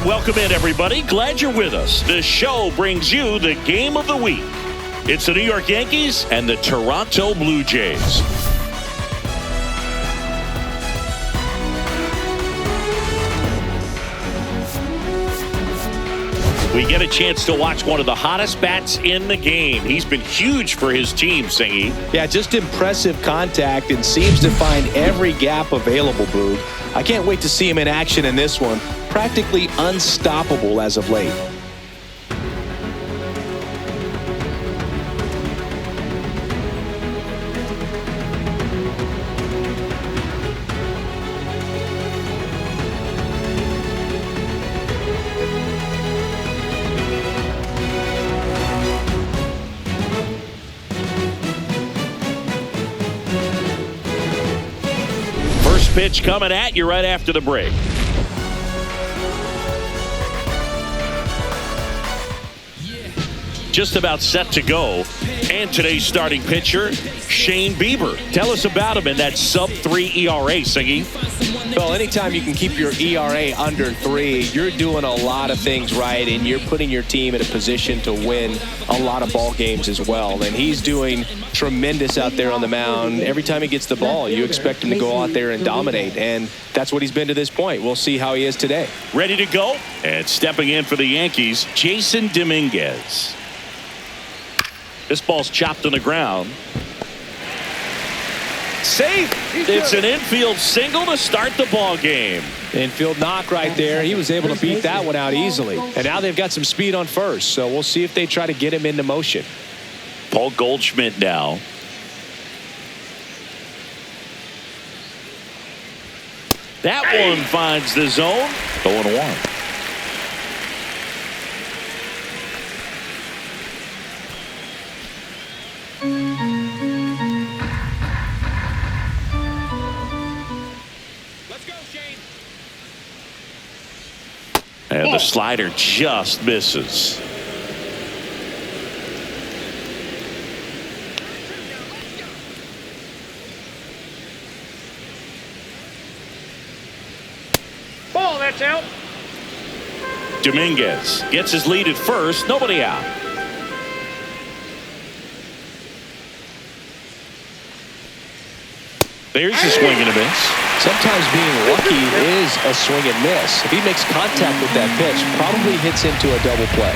Welcome in, everybody. Glad you're with us. The show brings you the game of the week. It's the New York Yankees and the Toronto Blue Jays. We get a chance to watch one of the hottest bats in the game. He's been huge for his team, Singy. Yeah, just impressive contact and seems to find every gap available, Boog. I can't wait to see him in action in this one. Practically unstoppable as of late. First pitch coming at you right after the break. Just about set to go. And today's starting pitcher, Shane Bieber. Tell us about him in that sub-3 ERA, Singy. Well, anytime you can keep your ERA under 3, you're doing a lot of things right, and you're putting your team in a position to win a lot of ball games as well. And he's doing tremendous out there on the mound. Every time he gets the ball, you expect him to go out there and dominate, and that's what he's been to this point. We'll see how he is today. Ready to go? And stepping in for the Yankees, Jason Dominguez. This ball's chopped on the ground. Safe. It's an infield single to start the ball game. Infield knock right there. He was able to beat that one out easily. And now they've got some speed on first, so we'll see if they try to get him into motion. Paul Goldschmidt now. That one finds the zone. 0-1. And the slider just misses. Ball, that's out. Dominguez gets his lead at first. Nobody out. There's a swing and a miss. Sometimes being lucky is a swing and miss. If he makes contact with that pitch, probably hits into a double play.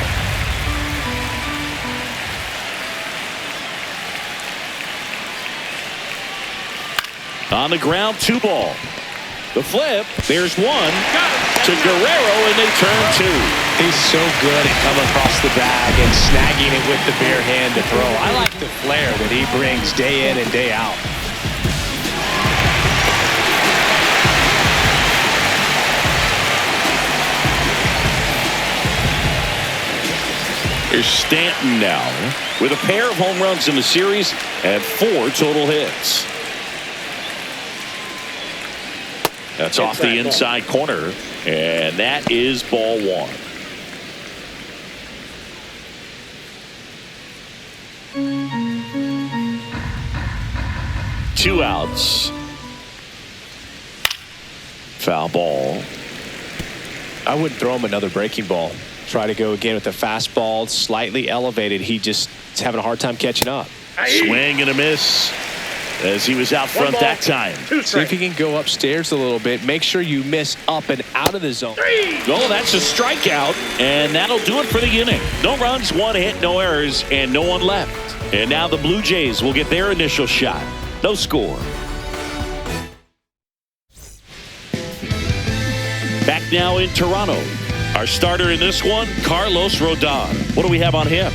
On the ground, 2 ball. The flip, there's one to Guerrero, and they turn 2. He's so good at coming across the bag and snagging it with the bare hand to throw. I like the flair that he brings day in and day out. Here's Stanton now with a pair of home runs in the series and 4 total hits. That's off the inside corner, and that is ball 1. Two outs. Foul ball. I wouldn't throw him another breaking ball. Try to go again with the fastball, slightly elevated. He just is having a hard time catching up. Swing and a miss as he was out front that time. See if he can go upstairs a little bit. Make sure you miss up and out of the zone. Oh, that's a strikeout, and that'll do it for the inning. No runs, 1 hit, no errors, and no one left. And now the Blue Jays will get their initial shot. No score. Back now in Toronto. Our starter in this one, Carlos Rodon. What do we have on him?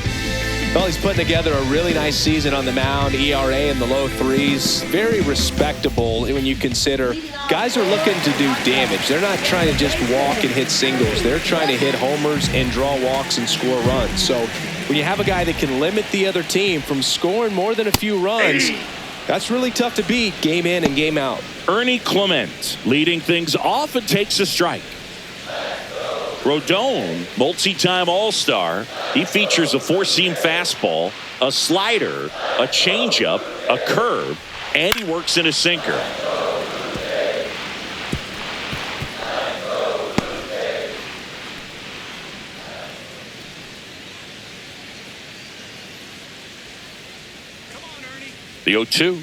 Well, he's putting together a really nice season on the mound. ERA in the low 3s. Very respectable when you consider guys are looking to do damage. They're not trying to just walk and hit singles. They're trying to hit homers and draw walks and score runs. So when you have a guy that can limit the other team from scoring more than a few runs, that's really tough to beat game in and game out. Ernie Clement leading things off and takes a strike. Rodon, multi-time All-Star. He features a 4-seam fastball, a slider, a changeup, a curve, and he works in a sinker. The 0-2.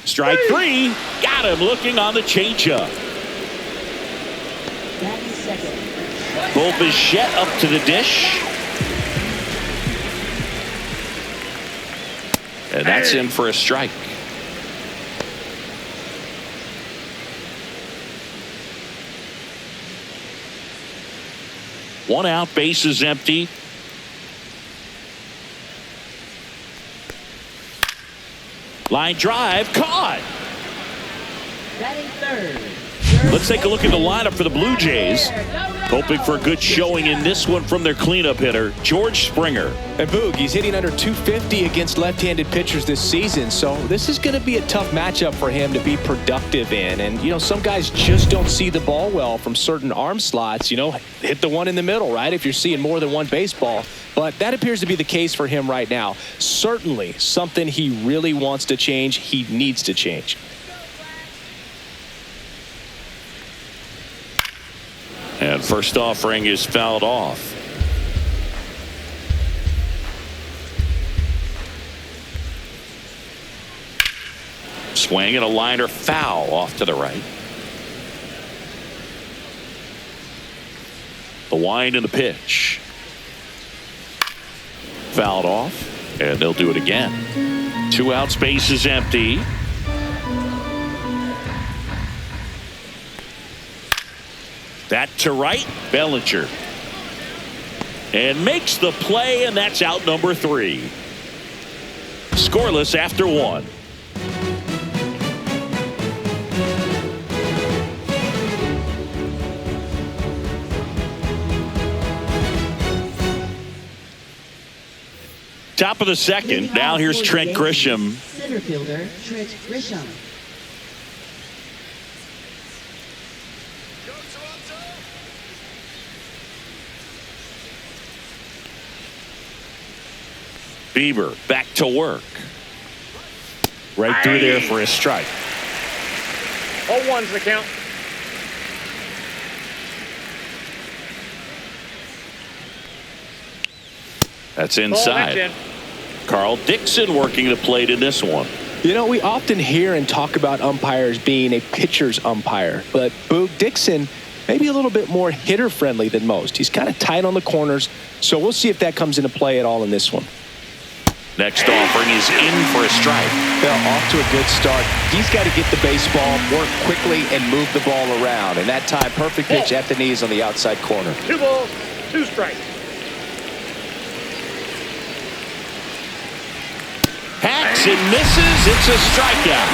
Strike three. Got him looking on the changeup. Bo Bichette up to the dish. And that's in for a strike. One out, bases empty. Line drive, caught. Batting third. Let's take a look at the lineup for the Blue Jays. Hoping for a good showing in this one from their cleanup hitter, George Springer. And Boog, he's hitting under 250 against left-handed pitchers this season, so this is going to be a tough matchup for him to be productive in. And, you know, some guys just don't see the ball well from certain arm slots. You know, hit the one in the middle, right, if you're seeing more than one baseball. But that appears to be the case for him right now. Certainly something he really wants to change. He needs to change. And first offering is fouled off. Swing and a liner foul off to the right. The wind and the pitch. Fouled off, and they'll do it again. 2 outs, base is empty. That to right, Bellinger. And makes the play, and that's out number 3. Scoreless after 1. Top of the second. Now here's Trent Grisham. Center fielder Trent Grisham. Bieber back to work. Right through there for a strike. 0-1's the count. That's inside. That's in. Carl Dixon working the plate in this one. You know, we often hear and talk about umpires being a pitcher's umpire, but Boog Dixon maybe a little bit more hitter friendly than most. He's kind of tight on the corners, so we'll see if that comes into play at all in this one. Next offering is in for a strike. Well, off to a good start. He's got to get the baseball, work quickly, and move the ball around. And that time, perfect pitch at the knees on the outside corner. 2 balls, 2 strikes. Hacks and misses. It's a strikeout.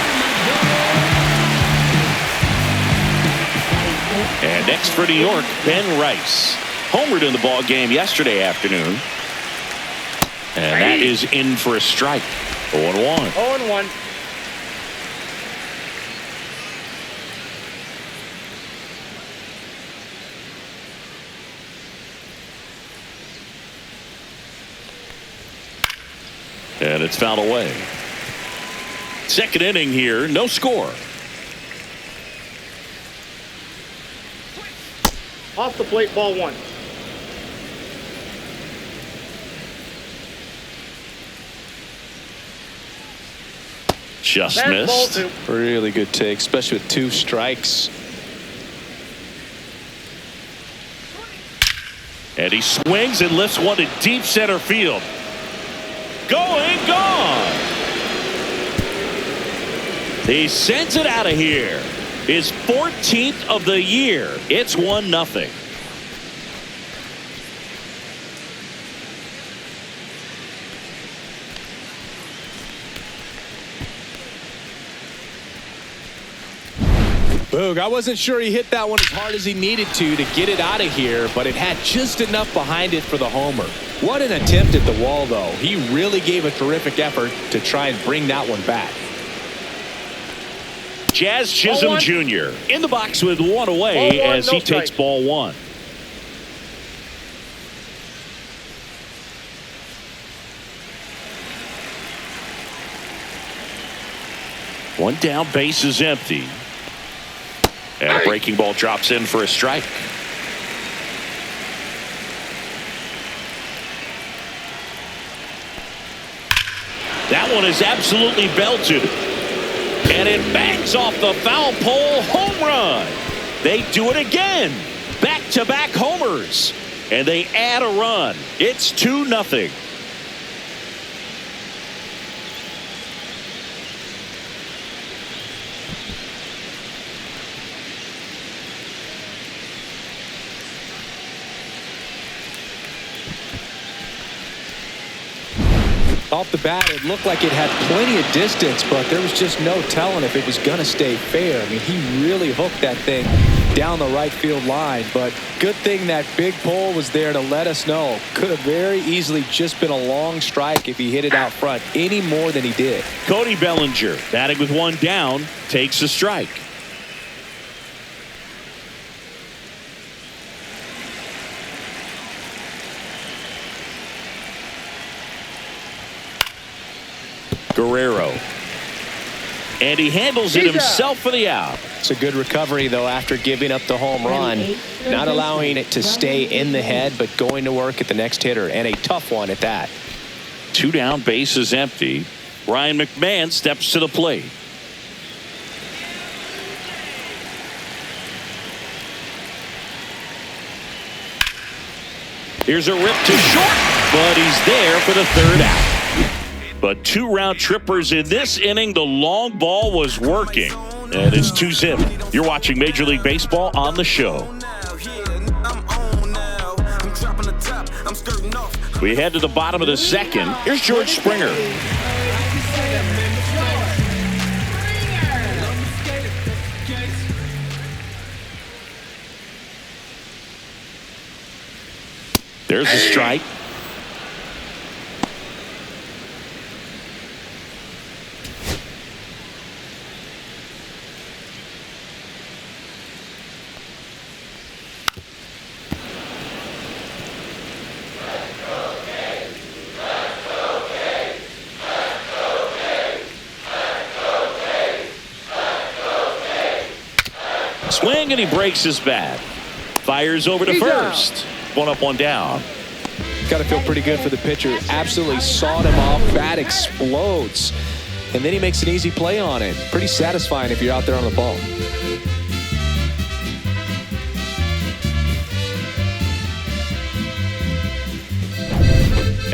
And next for New York, Ben Rice. Homered in the ball game yesterday afternoon. And that is in for a strike. 0-1. 0-1. And it's fouled away. Second inning here, no score. Off the plate, ball 1. Just That's missed. ball 2. Really good take, especially with 2 strikes. And he swings and lifts one to deep center field. Going, gone. He sends it out of here. His 14th of the year. It's 1-0. Boog, I wasn't sure he hit that one as hard as he needed to get it out of here, but it had just enough behind it for the homer. What an attempt at the wall, though. He really gave a terrific effort to try and bring that one back. Jazz Chisholm Jr. in the box with 1 away Ball 1, as no he takes strike. ball 1. One down, base is empty. And a breaking ball drops in for a strike. That one is absolutely belted. And it bangs off the foul pole. Home run. They do it again. Back-to-back homers. And they add a run. It's 2-0. Off the bat, it looked like it had plenty of distance, but there was just no telling if it was going to stay fair. I mean, he really hooked that thing down the right field line, but good thing that big pole was there to let us know. Could have very easily just been a long strike if he hit it out front any more than he did. Cody Bellinger, batting with one down, takes a strike. Guerrero. And he handles it himself for the out. It's a good recovery, though, after giving up the home run. Not allowing it to stay in the head, but going to work at the next hitter, and a tough one at that. 2 down, bases empty. Ryan McMahon steps to the plate. Here's a rip to short, but he's there for the third out. But 2 round trippers in this inning. The long ball was working. And it's 2-0. You're watching Major League Baseball on the show. We head to the bottom of the second. Here's George Springer. There's a strike. Swing, and he breaks his bat. Fires over to first. 1 up, 1 down. Got to feel pretty good for the pitcher. Absolutely sawed him off. Bat explodes. And then he makes an easy play on it. Pretty satisfying if you're out there on the ball.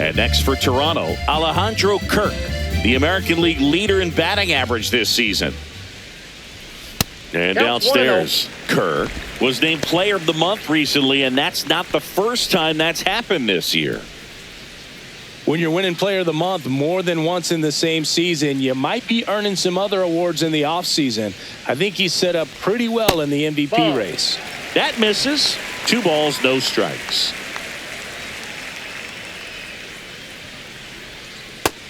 And next for Toronto, Alejandro Kirk, the American League leader in batting average this season. And downstairs, Kirk was named Player of the Month recently, and that's not the first time that's happened this year. When you're winning Player of the Month more than once in the same season, you might be earning some other awards in the offseason. I think he's set up pretty well in the MVP race. That misses. 2 balls, no strikes.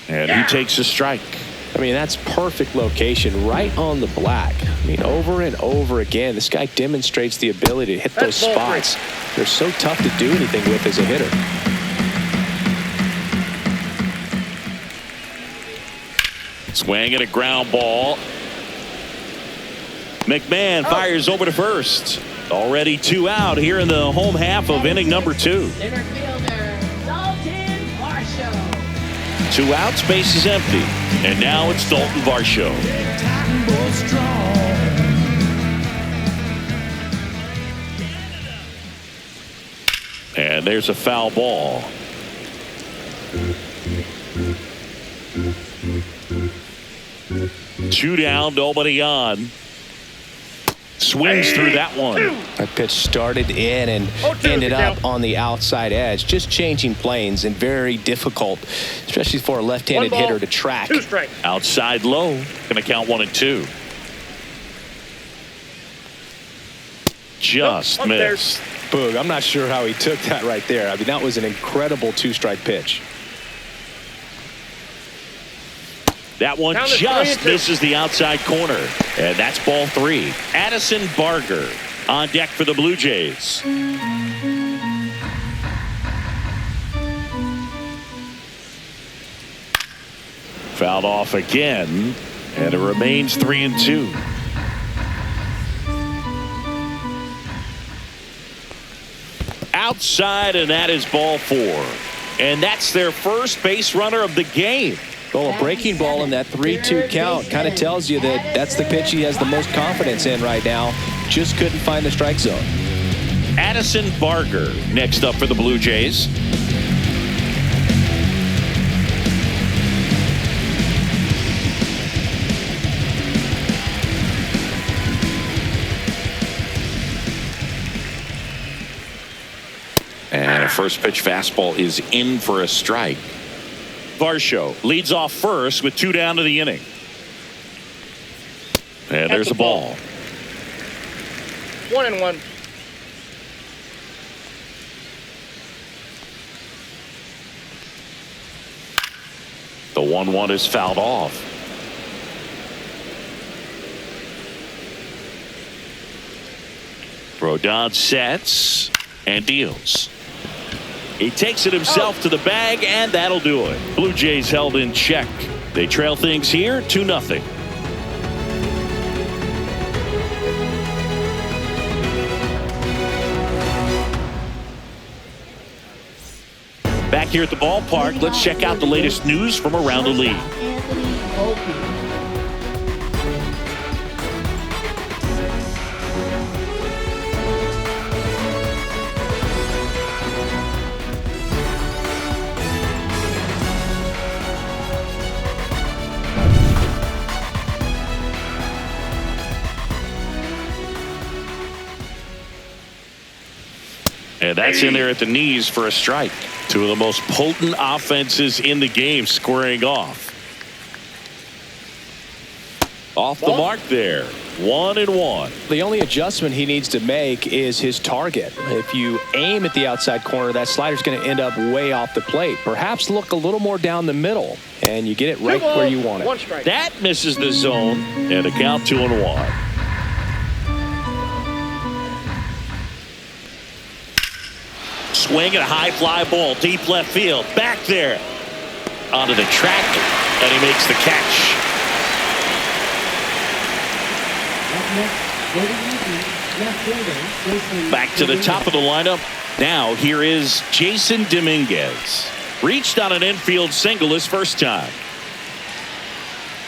And he takes a strike. I mean, that's perfect location, right on the black. I mean, over and over again, this guy demonstrates the ability to hit those spots. They're so tough to do anything with as a hitter. Swing at a ground ball. McMahon fires over to first. Already 2 out here in the home half of inning number 2. 2 outs, base is empty. And now it's Dalton Varsho. And there's a foul ball. Two down, nobody on. Swings through that one. That pitch started in and ended up on the outside edge. Just changing planes and very difficult, especially for a left-handed hitter to track. Outside low. Going to count 1 and 2. Just missed. Boog, I'm not sure how he took that right there. I mean, that was an incredible 2-strike pitch. That one just misses the outside corner. And that's ball 3. Addison Barger on deck for the Blue Jays. Fouled off again. And it remains 3 and 2. Outside, and that is ball 4. And that's their first base runner of the game. Well, a breaking ball in that 3-2 count kind of tells you that that's the pitch he has the most confidence in right now. Just couldn't find the strike zone. Addison Barger next up for the Blue Jays. And a first pitch fastball is in for a strike. Varsho leads off first with 2 down to the inning. And there's a ball. 1-1. The 1-1 is fouled off. Rodon sets and deals. He takes it himself to the bag, and that'll do it. Blue Jays held in check. They trail things here 2-0. Back here at the ballpark, let's check out the latest news from around the league. And that's in there at the knees for a strike. Two of the most potent offenses in the game squaring off. Off the mark there. 1-1. The only adjustment he needs to make is his target. If you aim at the outside corner, that slider's going to end up way off the plate. Perhaps look a little more down the middle, and you get it right where you want it. That misses the zone, and a count 2-1. Swing and a high fly ball deep left field. Back there onto the track, and he makes the catch. Back to the top of the lineup. Now here is Jason Dominguez. Reached on an infield single his first time.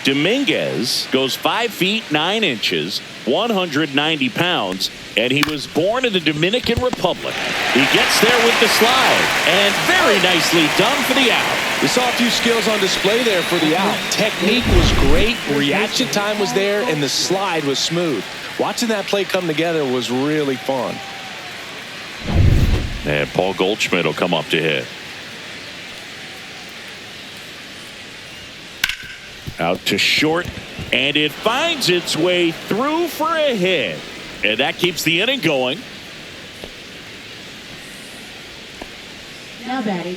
Dominguez goes 5 feet 9 inches, 190 pounds, and he was born in the Dominican Republic. He gets there with the slide, and very nicely done for the out. We saw a few skills on display there for the out. Technique was great, reaction time was there, and the slide was smooth. Watching that play come together was really fun. And Paul Goldschmidt will come up to hit. Out to short, and it finds its way through for a hit. And that keeps the inning going. Now batting,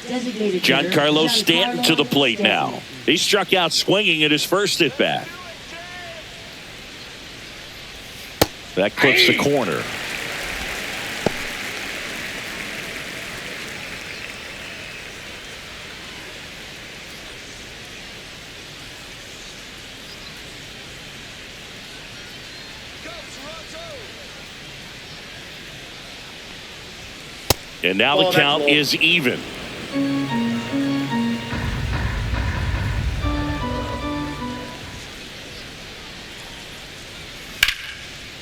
designated Giancarlo Stanton to the plate now. He struck out swinging at his first at bat. That clips the corner. And now the count is even.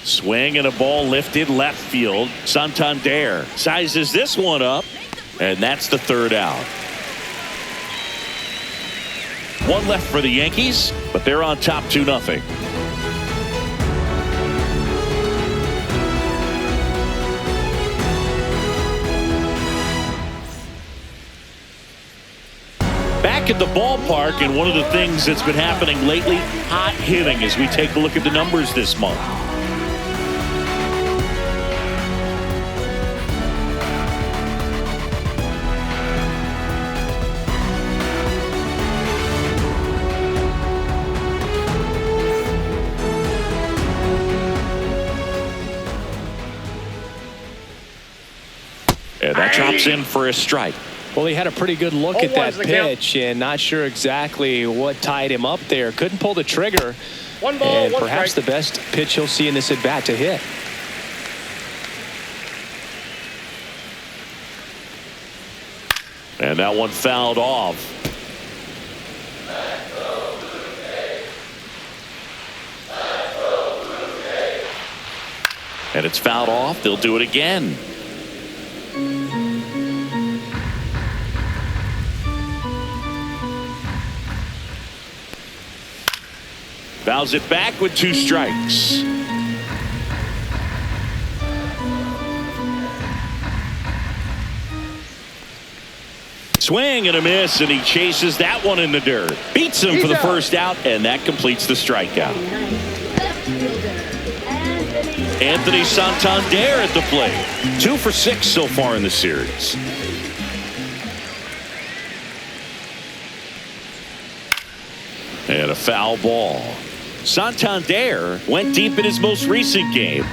Swing and a ball lifted left field. Santander sizes this one up, and that's the third out. One left for the Yankees, but they're on top 2-0. Back at the ballpark, and one of the things that's been happening lately, hot hitting as we take a look at the numbers this month. And that drops in for a strike. Well, he had a pretty good look at that pitch and not sure exactly what tied him up there. Couldn't pull the trigger. One ball, and one perhaps strike. the best pitch he'll see in this at bat to hit. And that one fouled off. And it's fouled off. They'll do it again. Fouls it back with 2 strikes. Swing and a miss, and he chases that one in the dirt. Beats him for the first out, and that completes the strikeout. Anthony Santander at the plate. 2 for 6 so far in the series. And a foul ball. Santander went deep in his most recent game.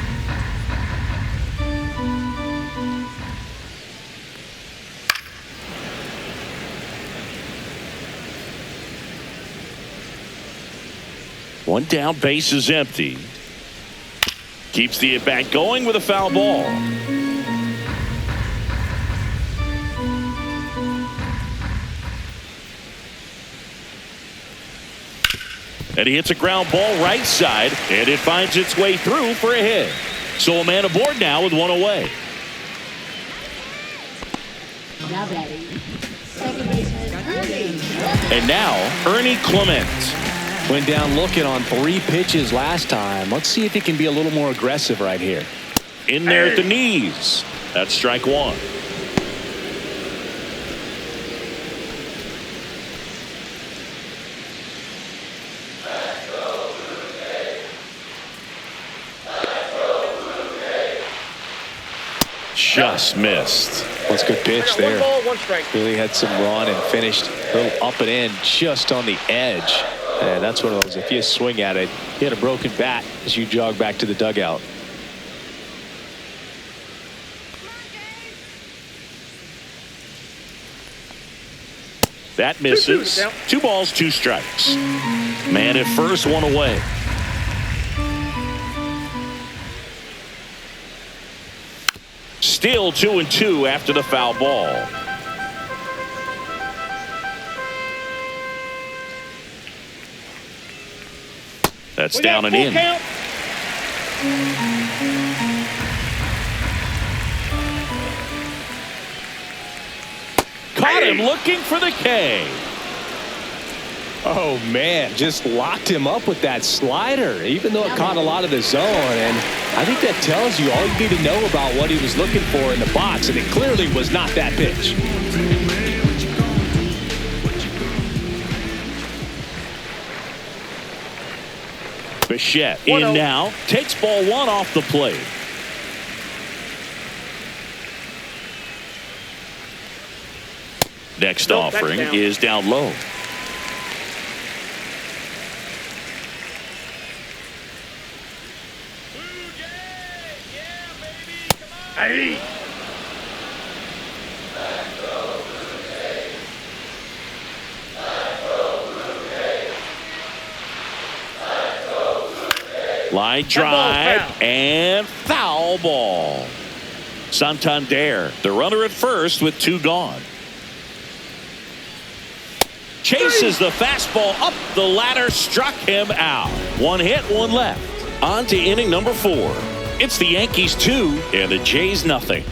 One down, base is empty. Keeps the at-bat going with a foul ball. And he hits a ground ball right side, and it finds its way through for a hit. So a man aboard now with 1 away. Now batting, second baseman Ernie. And now Ernie Clement. Went down looking on 3 pitches last time. Let's see if he can be a little more aggressive right here. In there at the knees. That's strike 1. Just missed. That's a good pitch I got 1 there. ball, 1 strike. Really had some run and finished a little up and in just on the edge. And that's one of those, if you swing at it, you had a broken bat as you jog back to the dugout. That misses. 2 balls, 2 strikes. Man at first, 1 away. Still 2-2 after the foul ball. That's down and in. Count. Caught him looking for the K. Oh, man, just locked him up with that slider, even though it caught a lot of the zone. And I think that tells you all you need to know about what he was looking for in the box, and it clearly was not that pitch. Bichette in now, takes ball 1 off the plate. Next offering is down low. Hey. Line drive and foul ball. Santander, the runner at first with 2 gone. Chases the fastball up the ladder, struck him out. 1 hit, 1 left. On to inning number 4. It's the Yankees 2 and the Jays nothing.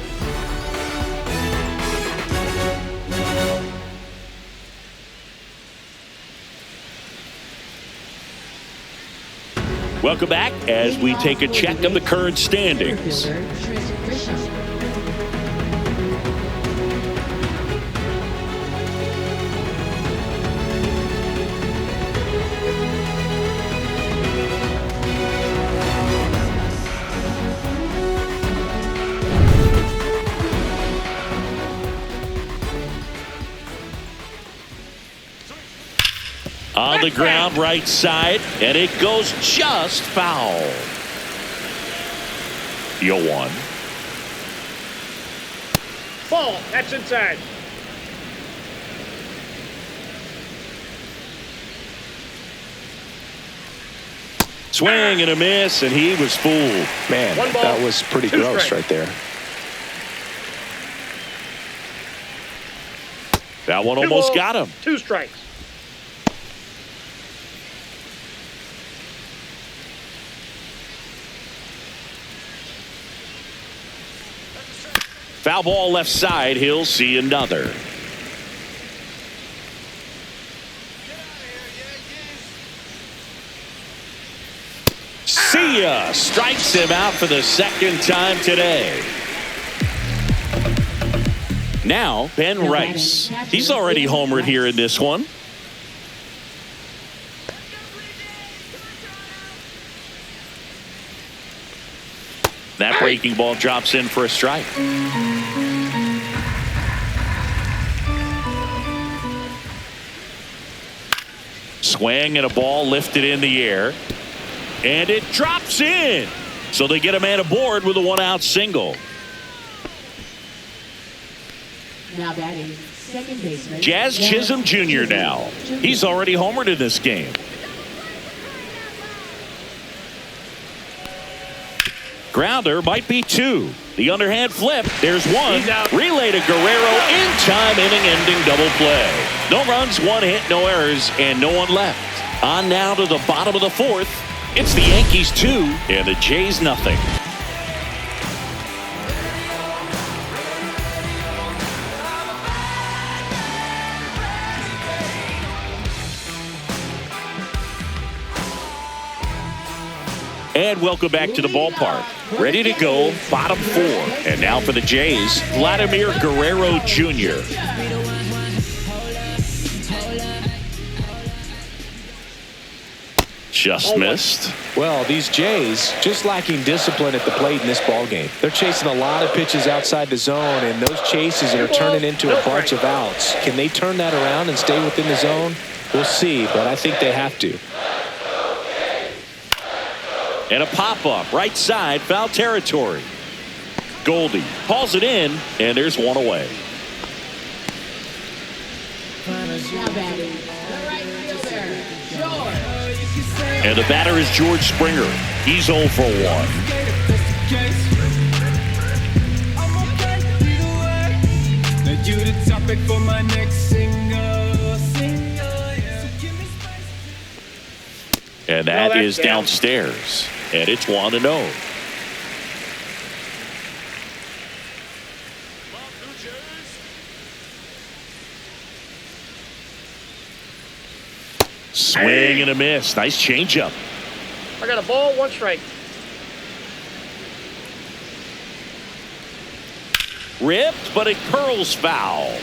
Welcome back as we take a check of the current standings. On the ground, right side, and it goes just foul. You're 1. Ball. That's inside. Swing and a miss, and he was fooled. Man, One ball, that was pretty 2 gross strikes. right there. That one 2 almost balls, got him. 2 strikes. Foul ball left side. He'll see another. See ya. Strikes him out for the second time today. Now, Ben Rice. He's already homered here in this one. That breaking ball drops in for a strike. Swing and a ball lifted in the air. And it drops in. So they get a man aboard with a one-out single. Now batting, second baseman. Jazz Chisholm Jr. now. He's already homered in this game. Grounder might be two. The underhand flip. There's one. Relay to Guerrero in time, inning-ending double play. No runs, one hit, no errors, and no one left. On now to the bottom of the fourth. It's the Yankees 2 and the Jays nothing. And welcome back to the ballpark. Ready to go, bottom four. And now for the Jays, Vladimir Guerrero Jr. Just missed. Well, these Jays just lacking discipline at the plate in this ballgame. They're chasing a lot of pitches outside the zone, and those chases are turning into a bunch of outs. Can they turn that around and stay within the zone? We'll see, but I think they have to. And a pop-up, right side, foul territory. Goldie hauls it in, and there's one away. Now batting, the right fielder, George. And the batter is George Springer. He's 0 for 1. And that is downstairs. And it's 1-0. Swing and a miss. Nice changeup. I got a ball, one strike. Ripped, but it curls foul.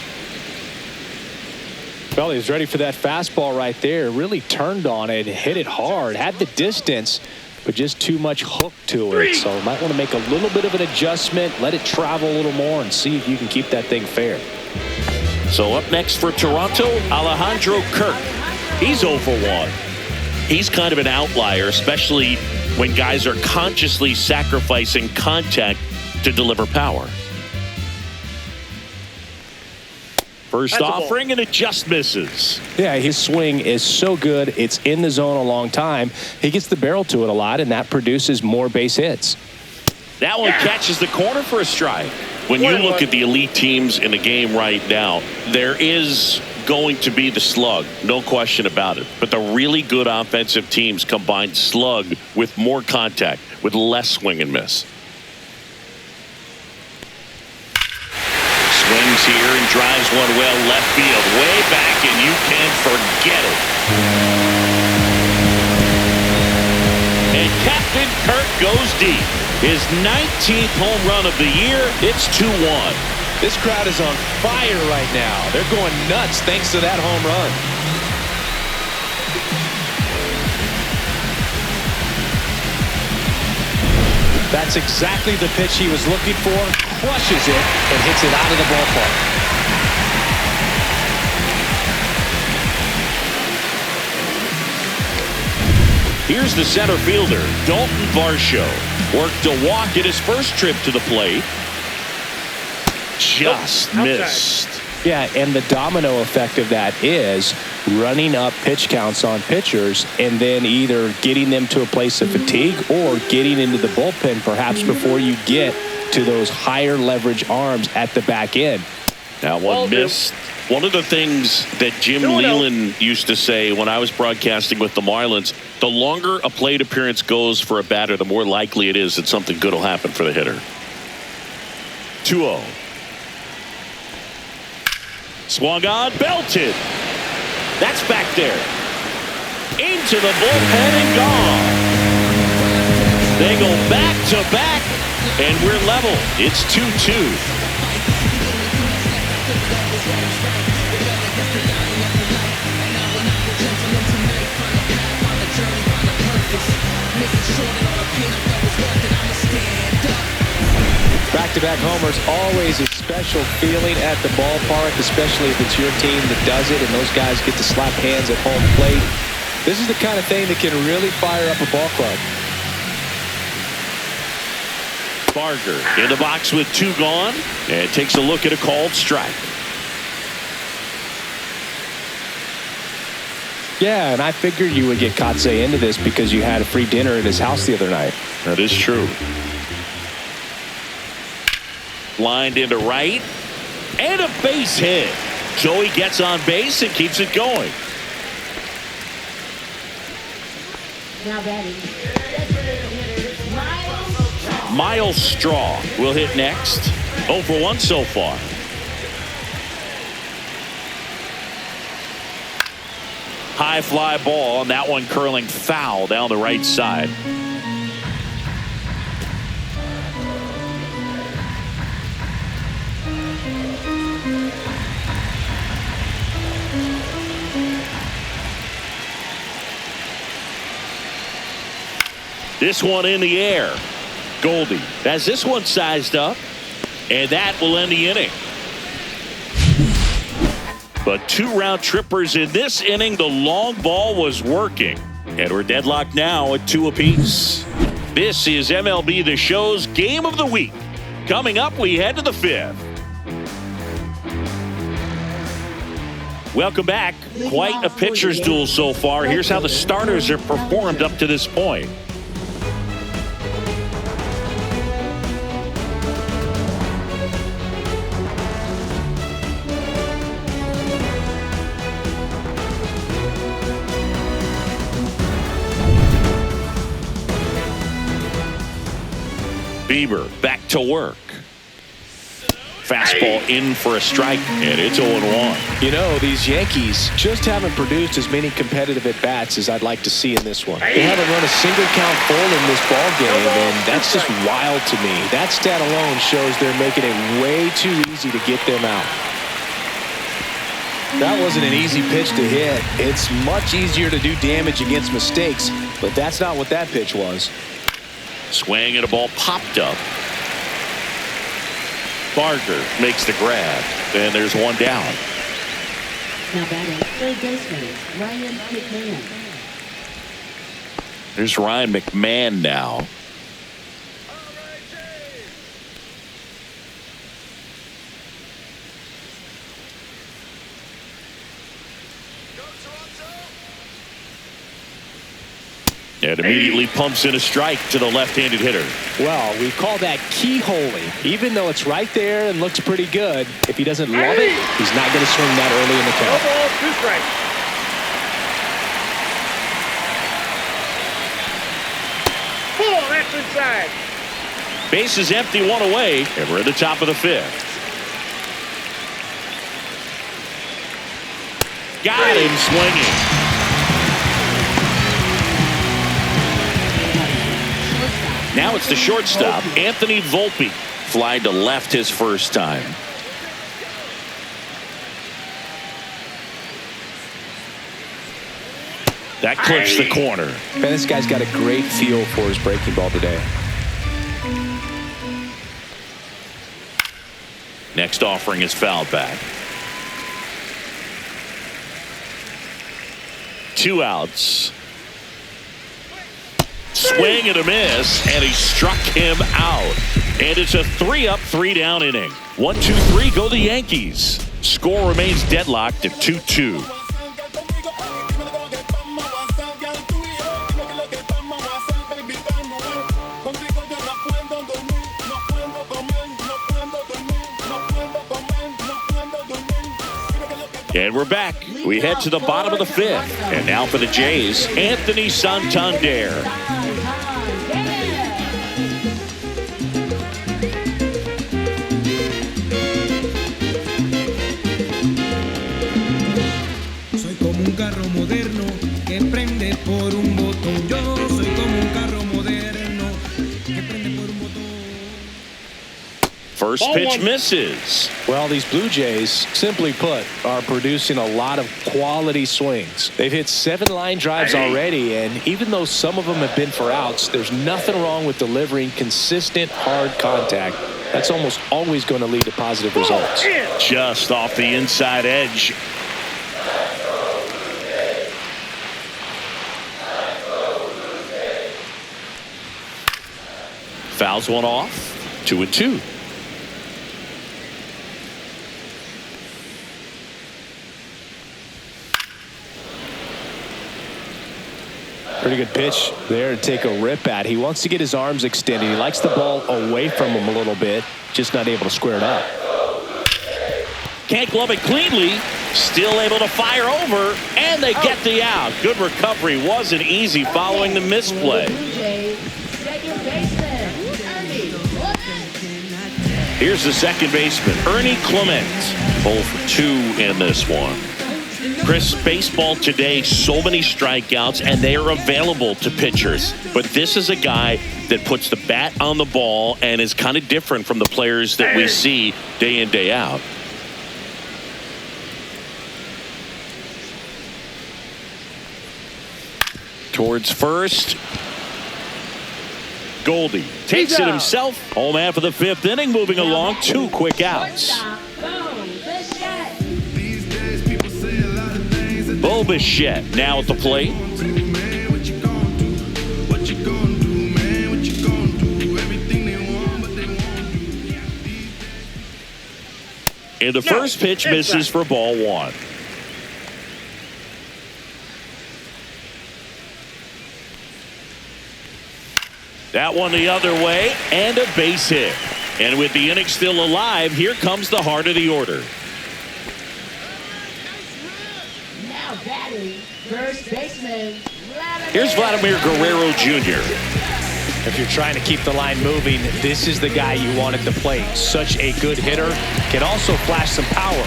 Well, he was ready for that fastball right there. Really turned on it, hit it hard, had the distance, but just too much hook to it. So might want to make a little bit of an adjustment, let it travel a little more, and see if you can keep that thing fair. So up next for Toronto, Alejandro Kirk. He's 0 for 1. He's kind of an outlier, especially when guys are consciously sacrificing contact to deliver power. First offering, and it just misses. Yeah, his swing is so good. It's in the zone a long time. He gets the barrel to it a lot, and that produces more base hits. That one catches the corner for a strike. When you look at the elite teams in the game right now, there is going to be the slug, no question about it. But the really good offensive teams combine slug with more contact, with less swing and miss. Swings here and drives one well left field, way back, and you can forget it. And Captain Kirk goes deep. His 19th home run of the year. It's 2-1. This crowd is on fire right now. They're going nuts thanks to that home run. That's exactly the pitch he was looking for. Crushes it and hits it out of the ballpark. Here's the center fielder, Dalton Varsho. Worked a walk at his first trip to the plate. Just missed. Yeah, and the domino effect of that is running up pitch counts on pitchers and then either getting them to a place of fatigue or getting into the bullpen perhaps before you get to those higher leverage arms at the back end. That one missed. One of the things that Jim Leland used to say when I was broadcasting with the Marlins, the longer a plate appearance goes for a batter, the more likely it is that something good will happen for the hitter. 2-0. Swung on, belted. That's back there. Into the bullpen and gone. They go back to back, and we're level. It's 2-2. Back-to-back homers, always a special feeling at the ballpark, especially if it's your team that does it and those guys get to slap hands at home plate. This is the kind of thing that can really fire up a ball club. Barger in the box with 2 gone and takes a look at a called strike. Yeah, and I figured you would get Kotze into this because you had a free dinner at his house the other night. That is true. Lined into right and a base hit. So he gets on base and keeps it going. Now batting. Miles Straw will hit next. 0 for 1 so far. High fly ball, and that one curling foul down the right side. This one in the air. Goldie has this one sized up, and that will end the inning. But 2 round trippers in this inning. The long ball was working, and we're deadlocked now at 2 apiece. This is MLB The Show's Game of the Week. Coming up, we head to the 5th. Welcome back. Quite a pitcher's duel so far. Here's how the starters have performed up to this point. Bieber back to work. Fastball in for a strike, and it's 0-1. You know, these Yankees just haven't produced as many competitive at-bats as I'd like to see in this one. They haven't run a single count full in this ball game, and that's just wild to me. That stat alone shows they're making it way too easy to get them out. That wasn't an easy pitch to hit. It's much easier to do damage against mistakes, but that's not what that pitch was. Swing and a ball popped up. Barger makes the grab, and there's 1 down. Now batting, third baseman, Ryan McMahon. There's Ryan McMahon now. And immediately pumps in a strike to the left-handed hitter. Well, we call that keyholing. Even though it's right there and looks pretty good, if he doesn't love it, he's not going to swing that early in the count. 2 strikes. That's inside. Base is empty, 1 away, and we're at the top of the 5th. Got him swinging. Now it's the shortstop, Anthony Volpe. Fly to left his first time. That clips the corner. Man, this guy's got a great feel for his breaking ball today. Next offering is fouled back. 2 outs. Swing and a miss, and he struck him out. And it's a 3-up, 3-down inning. 1-2-3 go the Yankees. Score remains deadlocked at 2-2. And we're back. We head to the bottom of the 5th. And now for the Jays, Anthony Santander. First Ball pitch one. misses. Well, these Blue Jays, simply put, are producing a lot of quality swings. They've hit 7 line drives already, and even though some of them have been for outs, there's nothing wrong with delivering consistent, hard contact. That's almost always going to lead to positive results. Just off the inside edge. Fouls one off. 2-2. Pretty good pitch there to take a rip at. He wants to get his arms extended. He likes the ball away from him a little bit, just not able to square it up. Can't glove it cleanly. Still able to fire over, and they get the out. Good recovery. Wasn't easy following the misplay. Blue Jays, second baseman, Ernie Clement. Here's the second baseman, Ernie Clement. 0 for 2 in this one. Chris, baseball today, so many strikeouts, and they are available to pitchers. But this is a guy that puts the bat on the ball and is kind of different from the players that we see day in, day out. Towards first. Goldie takes it himself. Home half of the 5th inning, moving along. 2 quick outs. Bo Bichette now at the plate. And the first pitch misses for ball 1. That one the other way, and a base hit. And with the inning still alive, here comes the heart of the order. Now batting, first baseman, Here's Vladimir Guerrero Jr. If you're trying to keep the line moving, this is the guy you want at the plate. Such a good hitter. Can also flash some power.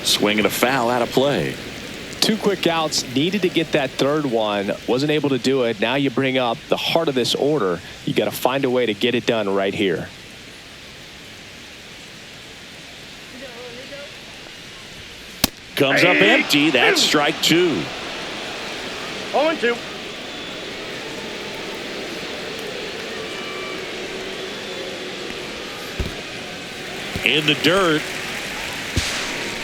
Swing and a foul out of play. 2 quick outs, needed to get that third one, wasn't able to do it. Now you bring up the heart of this order. You got to find a way to get it done right here. Comes up empty. That's strike 2. 0-2. In the dirt.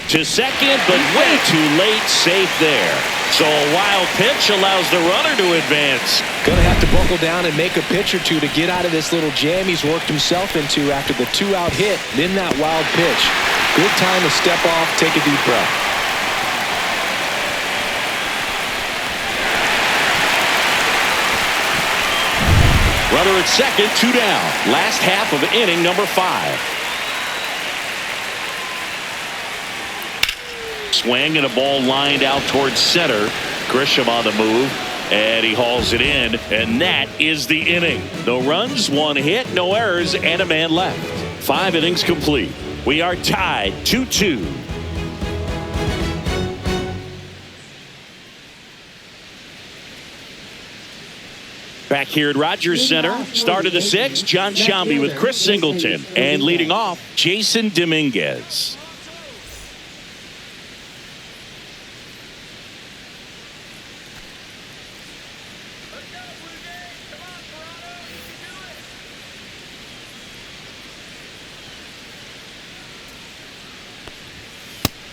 To second, but way too late. Safe there. So a wild pitch allows the runner to advance. Going to have to buckle down and make a pitch or two to get out of this little jam he's worked himself into after the 2-out hit. Then that wild pitch. Good time to step off, take a deep breath. Runner at second, 2 down. Last half of inning number 5. Swing and a ball lined out towards center. Grisham on the move, and he hauls it in, and that is the inning. No runs, 1 hit, no errors, and a man left. 5 innings complete. We are tied 2-2. Back here at Rogers Center, start of the 6th, John Sciambi with Chris Singleton, and leading off, Jason Dominguez.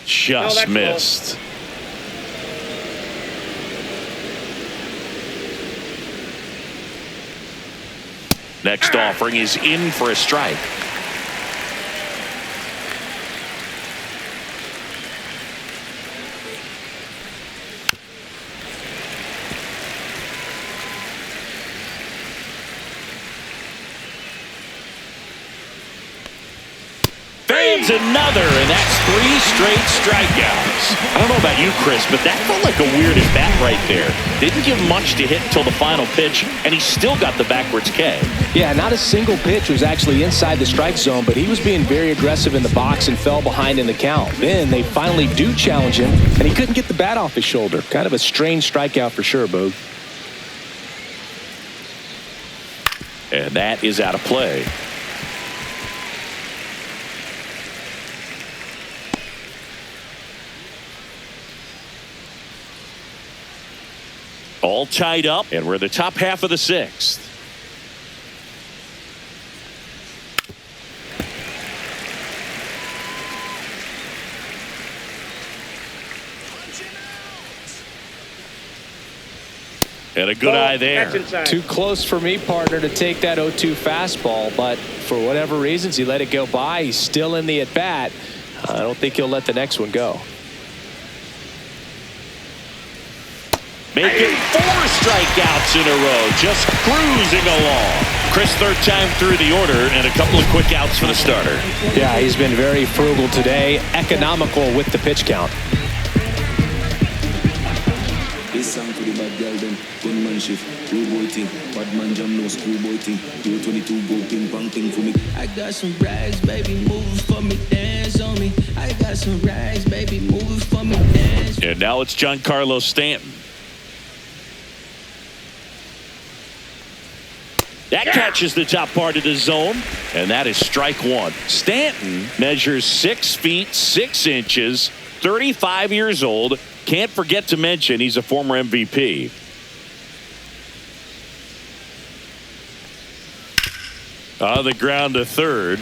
Just missed. Next offering is in for a strike. Lands another, and that's 3 straight strikeouts. I don't know about you, Chris, but that felt like a weird at-bat right there. Didn't give much to hit until the final pitch, and he still got the backwards K. Yeah, not a single pitch was actually inside the strike zone, but he was being very aggressive in the box and fell behind in the count. Then they finally do challenge him, and he couldn't get the bat off his shoulder. Kind of a strange strikeout for sure, Boog. And that is out of play. All tied up, and we're in the top half of the 6th. And a good eye there. Too close for me, partner, to take that 0-2 fastball, but for whatever reasons, he let it go by. He's still in the at-bat. I don't think he'll let the next one go. Making 4 strikeouts in a row, just cruising along. Chris, 3rd time through the order, and a couple of quick outs for the starter. Yeah, he's been very frugal today, economical with the pitch count. This song for the bad girl them, gunman shift, boy thing, bad man jam no schoolboy thing, 22 go ping pong thing for me. I got some rags, baby, move for me, dance on me. I got some rags, baby, move for me, dance. And now it's Giancarlo Stanton. That catches the top part of the zone, and that is strike 1. Stanton measures 6 feet 6 inches, 35 years old. Can't forget to mention he's a former MVP. On the ground to 3rd.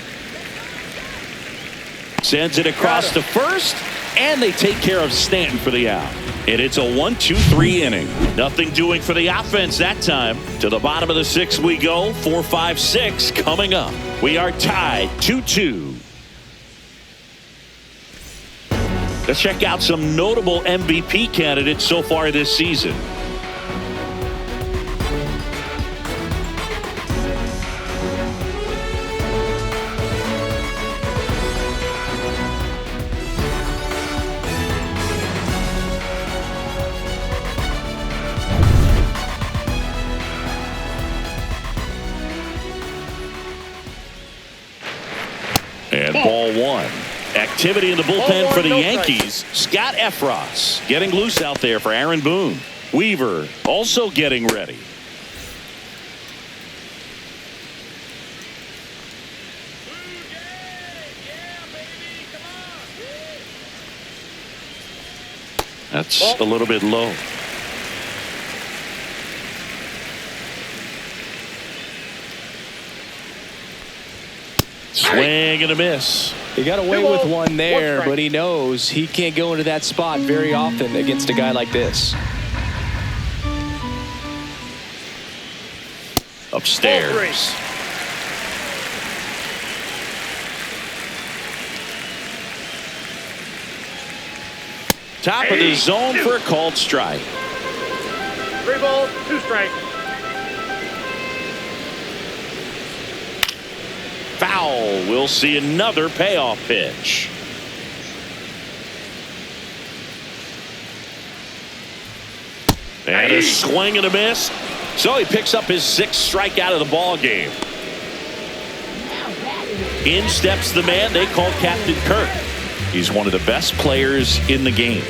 Sends it across to 1st, and they take care of Stanton for the out. And it's a 1-2-3 inning. Nothing doing for the offense that time. To the bottom of the 6th we go. 4, 5, 6 coming up. We are tied 2-2. Let's check out some notable MVP candidates so far this season. And ball 1. Activity in the bullpen for the Yankees. Scott Efros getting loose out there for Aaron Boone. Weaver also getting ready. That's a little bit low. Swing and a miss. He got away with one there, but he knows he can't go into that spot very often against a guy like this. Upstairs. Top of the zone for a called strike. 3 balls, 2 strikes. Foul. We'll see another payoff pitch. And a swing and a miss. So he picks up his 6th strikeout of the ball game. In steps the man they call Captain Kirk. He's one of the best players in the game.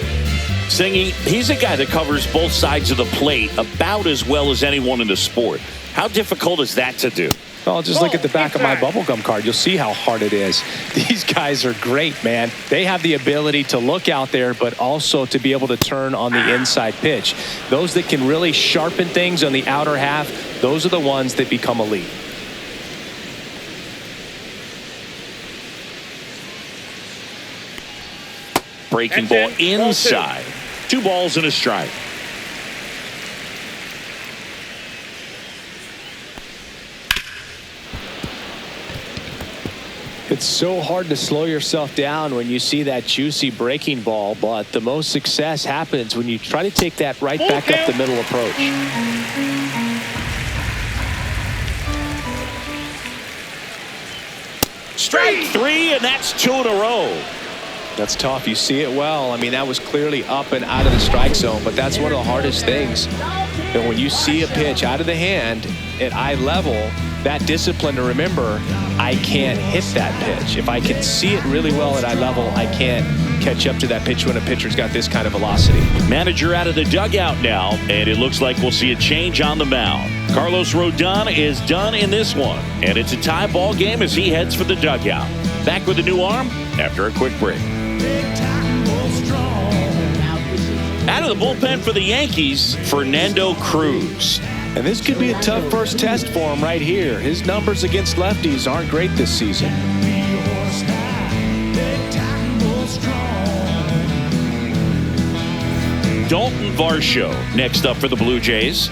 Singy, he's a guy that covers both sides of the plate about as well as anyone in the sport. How difficult is that to do? Well, just look at the back of my bubblegum card. You'll see how hard it is. These guys are great, man. They have the ability to look out there, but also to be able to turn on the inside pitch. Those that can really sharpen things on the outer half, those are the ones that become elite. Breaking ball inside. 2 balls and a strike. It's so hard to slow yourself down when you see that juicy breaking ball, but the most success happens when you try to take that right back up the middle approach. Strike three, and that's 2 in a row. That's tough. You see it well. I mean, that was clearly up and out of the strike zone, but that's one of the hardest things. And when you see a pitch out of the hand at eye level, that discipline to remember, I can't hit that pitch. If I can see it really well at eye level, I can't catch up to that pitch when a pitcher's got this kind of velocity. Manager out of the dugout now, and it looks like we'll see a change on the mound. Carlos Rodon is done in this one, and it's a tie ball game as he heads for the dugout. Back with a new arm after a quick break. Out of the bullpen for the Yankees, Fernando Cruz. And this could be a tough first test for him right here. His numbers against lefties aren't great this season. Dalton Varsho next up for the Blue Jays.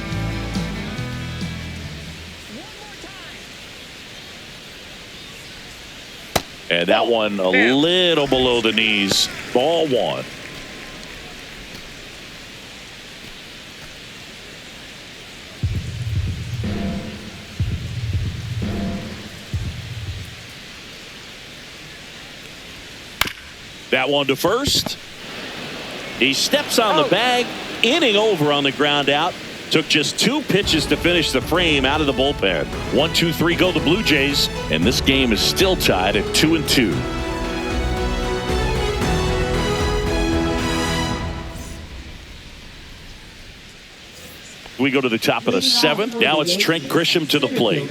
And that one a little below the knees. Ball one. That one to first. He steps on the bag, inning over on the ground out. Took just 2 pitches to finish the frame out of the bullpen. 1, 2, 3 go the Blue Jays, and this game is still tied at 2-2. We go to the top of the 7th. Now it's Trent Grisham to the plate.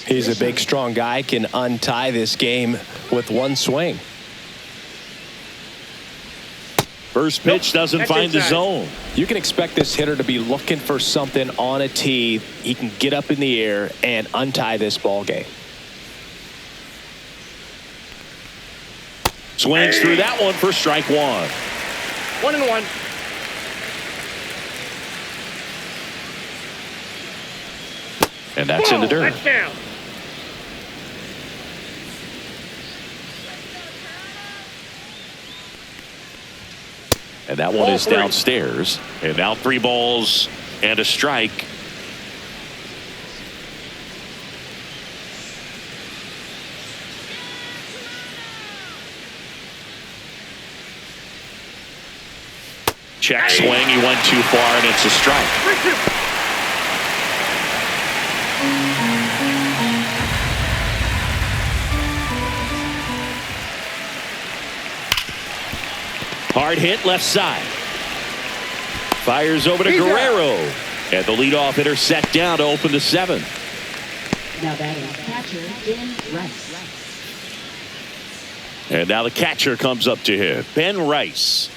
He's a big, strong guy, can untie this game with one swing. First pitch doesn't find the zone. You can expect this hitter to be looking for something on a tee. He can get up in the air and untie this ball game. Swings through that one for strike 1. 1-1. And that's in the dirt. Touchdown. And that one is downstairs. And now 3 balls and a strike. Check swing. He went too far, and it's a strike. Hard hit left side. Fires over to Guerrero. And the leadoff hitter set down to open the 7th. Now batting catcher Ben Rice. And now the catcher comes up to hit. Ben Rice.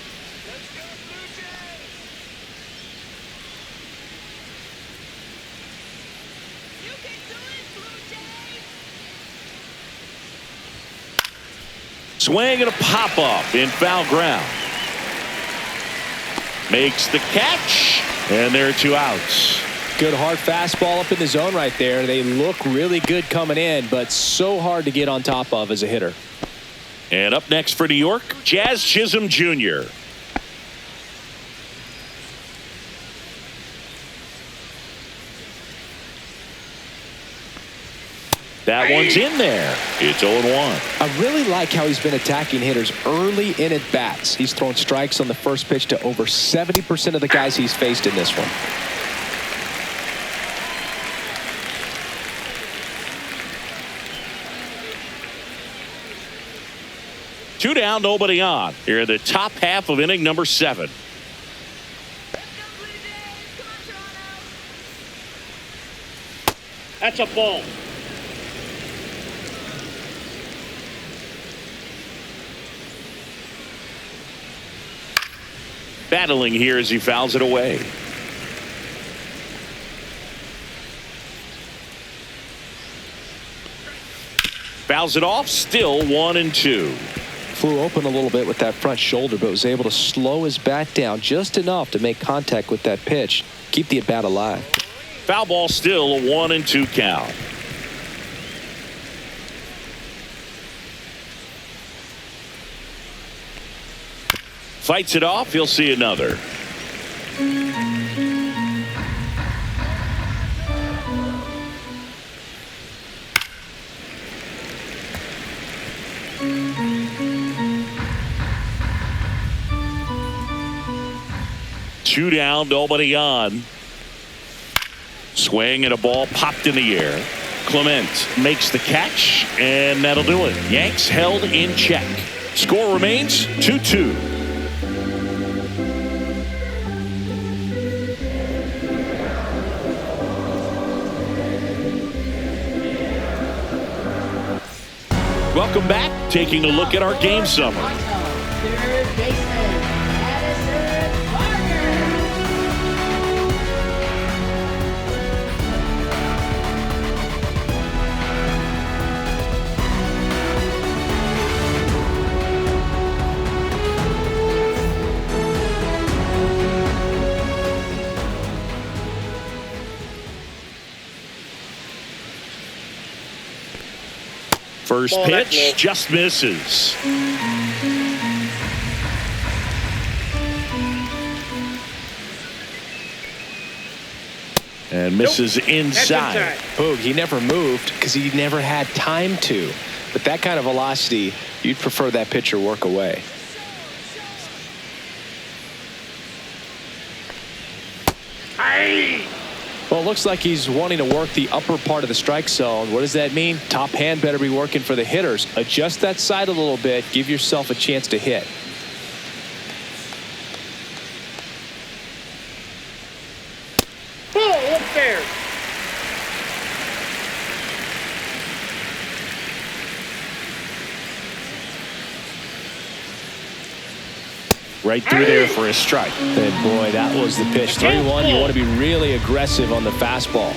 Swing and a pop-up in foul ground. Makes the catch, and there are 2 outs. Good hard fastball up in the zone right there. They look really good coming in, but so hard to get on top of as a hitter. And up next for New York, Jazz Chisholm Jr. That one's in there. It's 0-1. I really like how he's been attacking hitters early in at bats. He's thrown strikes on the first pitch to over 70% of the guys he's faced in this one. Two down, nobody on. Here in the top half of inning number 7. That's a ball. Battling here as he fouls it away. Fouls it off, still 1-2. Flew open a little bit with that front shoulder, but was able to slow his bat down just enough to make contact with that pitch. Keep the at-bat alive. Foul ball, still a 1-2 count. Fights it off. He'll see another. 2 down, nobody on. Swing and a ball popped in the air. Clement makes the catch, and that'll do it. Yanks held in check. Score remains 2-2. Welcome back. Taking a look at our game summary. Third baseman, Addison Barker. First pitch just misses. And misses inside. Boog, he never moved because he never had time to. But that kind of velocity, you'd prefer that pitcher work away. Well, it looks like he's wanting to work the upper part of the strike zone. What does that mean? Top hand better be working for the hitters. Adjust that side a little bit. Give yourself a chance to hit. Ball upstairs. Right through there for a strike. And boy, that was the pitch. 3-1. You want to be really aggressive on the fastball.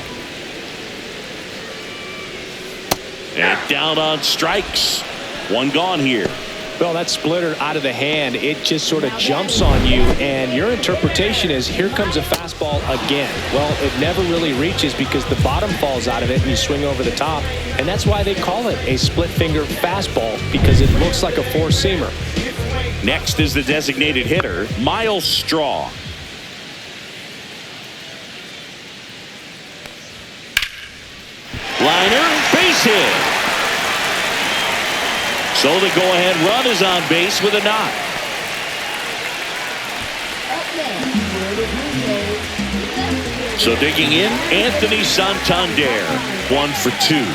And down on strikes. One gone here. Well, that splitter out of the hand, it just sort of jumps on you, and your interpretation is here comes a fastball again. Well, it never really reaches because the bottom falls out of it and you swing over the top, and that's why they call it a split finger fastball, because it looks like a four-seamer. Next is the designated hitter, Miles Straw. Liner, base hit. So the go-ahead run is on base with a knock. So digging in, Anthony Santander, 1 for 2.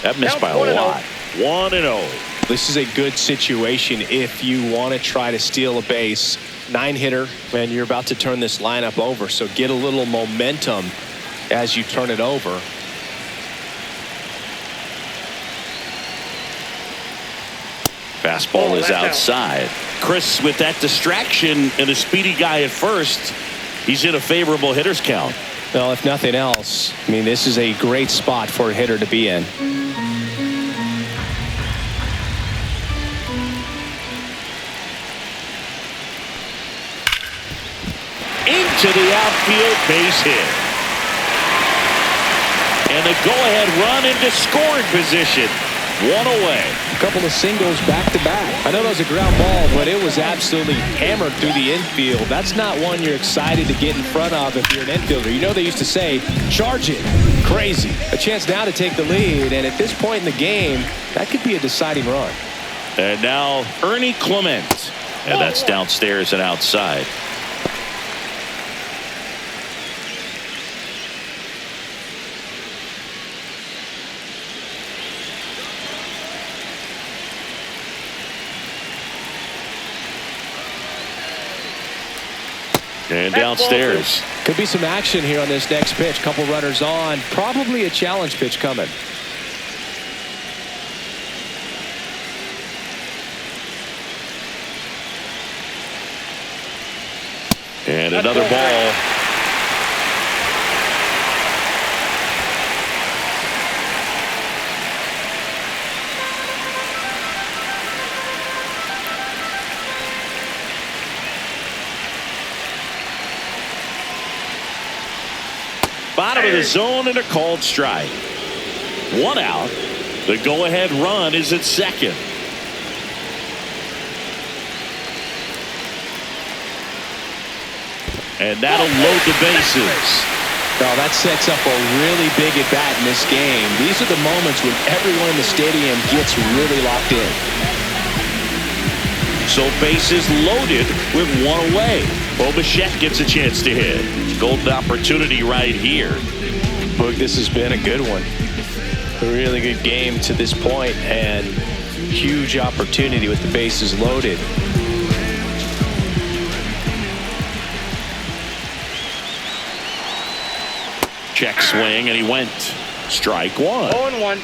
That missed by a lot. 1-0. This is a good situation if you want to try to steal a base. 9-hitter, and you're about to turn this lineup over, so get a little momentum as you turn it over. Fastball is outside. Chris, with that distraction and a speedy guy at first, he's in a favorable hitter's count. Well, if nothing else, I mean, this is a great spot for a hitter to be in. Into the outfield, base hit. And a go-ahead run into scoring position. 1 away. A couple of singles back-to-back. I know that was a ground ball, but it was absolutely hammered through the infield. That's not one you're excited to get in front of if you're an infielder. You know they used to say, charge it. Crazy. A chance now to take the lead, and at this point in the game, that could be a deciding run. And now Ernie Clement. And that's downstairs and outside. And downstairs. Could be some action here on this next pitch. Couple runners on. Probably a challenge pitch coming. And another ball. Bottom of the zone and a called strike. 1 out. The go-ahead run is at second. And that'll load the bases. Well, that sets up a really big at-bat in this game. These are the moments when everyone in the stadium gets really locked in. So bases loaded with one away. Bo Bichette gets a chance to hit. Golden opportunity right here. Boog, this has been a good one. A really good game to this point, and huge opportunity with the bases loaded. Check swing, and he went. Strike one. 0-1.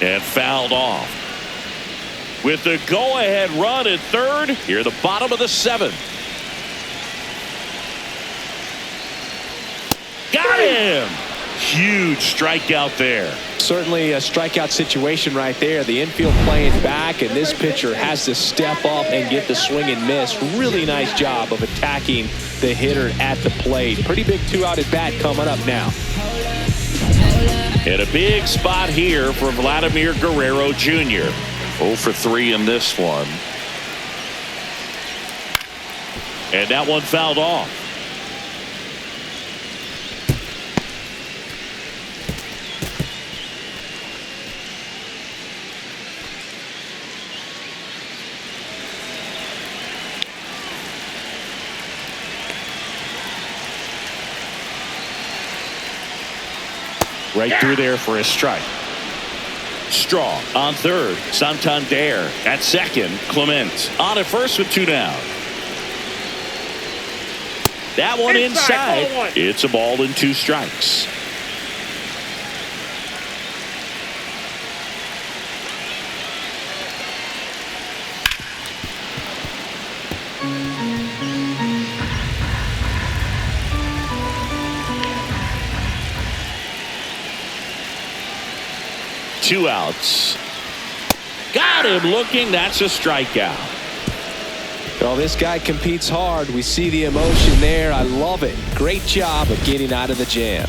And fouled off. With the go-ahead run at third, here at the bottom of the seventh. Got him! Huge strikeout there. Certainly a strikeout situation right there. The infield playing back, and this pitcher has to step up and get the swing and miss. Really nice job of attacking the hitter at the plate. Pretty big two-out at bat coming up now. And a big spot here for Vladimir Guerrero Jr. 0 for 3 in this one. And that one fouled off. Right through there for a strike. Strong on third. Santander at second. Clement on at first with 2 down. That one inside. It's a ball and 2 strikes. Two outs. Got him looking. That's a strikeout. Well, this guy competes hard. We see the emotion there. I love it. Great job of getting out of the jam.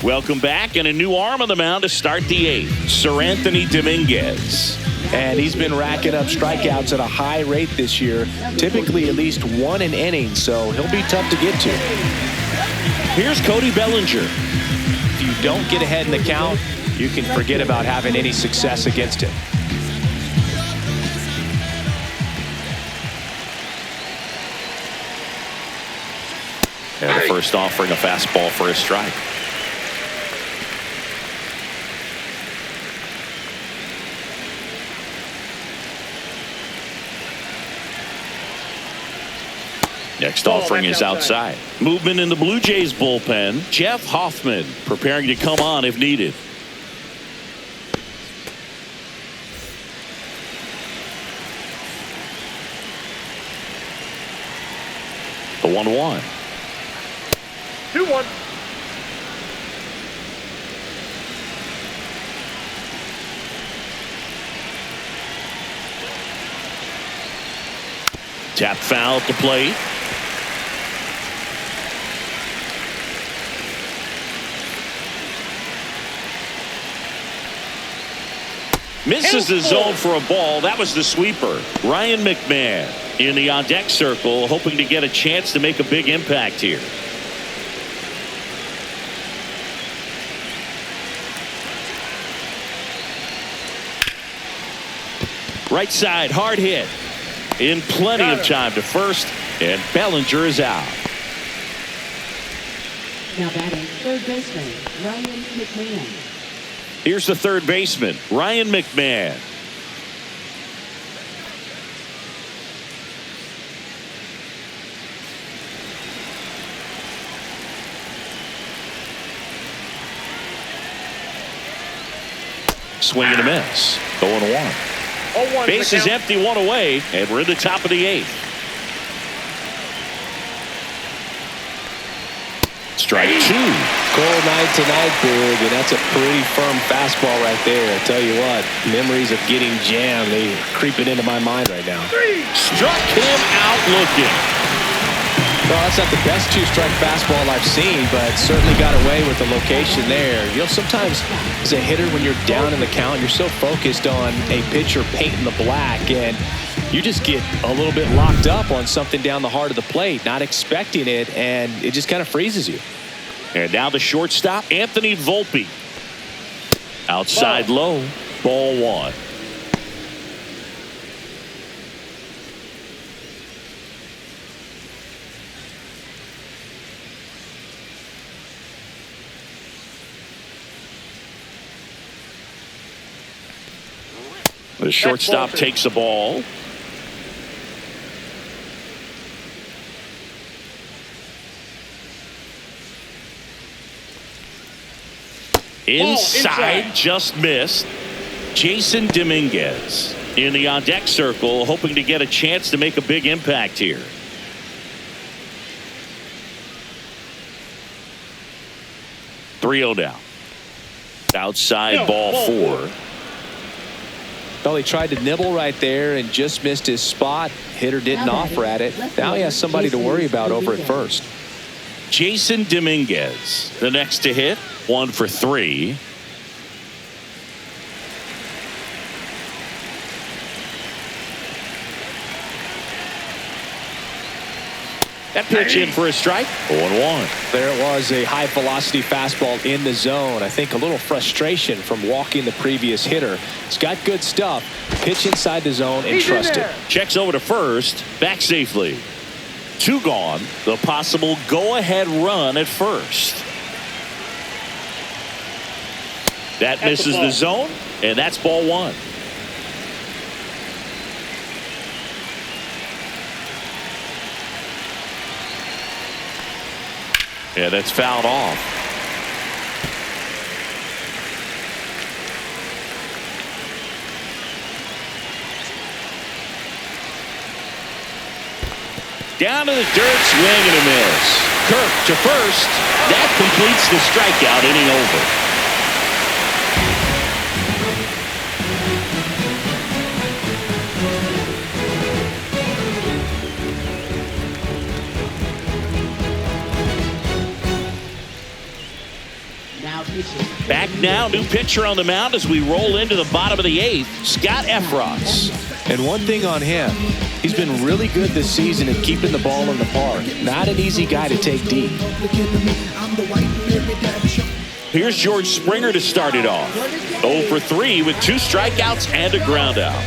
Welcome back, and a new arm on the mound to start the 8th. Sir Anthony Dominguez. And he's been racking up strikeouts at a high rate this year, typically at least 1 an inning, so he'll be tough to get to. Here's Cody Bellinger. If you don't get ahead in the count, you can forget about having any success against him. And the first offering, a fastball for a strike. Next offering is outside. Movement in the Blue Jays bullpen. Jeff Hoffman preparing to come on if needed. The 1-1. 2-1. Tap foul at the plate. Misses the zone for a ball. That was the sweeper. Ryan McMahon in the on-deck circle, hoping to get a chance to make a big impact here. Right side, hard hit. In plenty of time to first, and Bellinger is out. Now batting, third baseman, Ryan McMahon. Here's the third baseman, Ryan McMahon. Swing and a miss. 0-1. 0-1. Base is empty, 1 away, and we're in the top of the 8th. Strike 2. Cold night tonight, Boog, and that's a pretty firm fastball right there. I tell you what, memories of getting jammed, they're creeping into my mind right now. Struck him out looking. Well, that's not the best two-strike fastball I've seen, but certainly got away with the location there. You know, sometimes as a hitter, when you're down in the count, you're so focused on a pitcher painting the black, and you just get a little bit locked up on something down the heart of the plate, not expecting it, and it just kind of freezes you. And now the shortstop, Anthony Volpe. Outside low, ball one. The shortstop takes the ball. Inside, just missed. Jason Dominguez in the on-deck circle, hoping to get a chance to make a big impact here. .3-0 down. Outside ball four. Well, he tried to nibble right there and just missed his spot. Hitter didn't offer at it. Now he has somebody to worry about over at first. Jason Dominguez, the next to hit, 1 for 3. That pitch in for a strike. 0-1. There it was, a high velocity fastball in the zone. I think a little frustration from walking the previous hitter. It's got good stuff. Pitch inside the zone and trust it. Checks over to first, back safely. 2 gone. The possible go-ahead run at first. That misses the zone, and that's ball one. Yeah, that's fouled off. Down to the dirt, swing and a miss. Kirk to first. That completes the strikeout, inning over. Back now, new pitcher on the mound as we roll into the bottom of the 8th, Scott Efros. And one thing on him, he's been really good this season at keeping the ball in the park. Not an easy guy to take deep. Here's George Springer to start it off. 0 for 3 with 2 strikeouts and a ground out.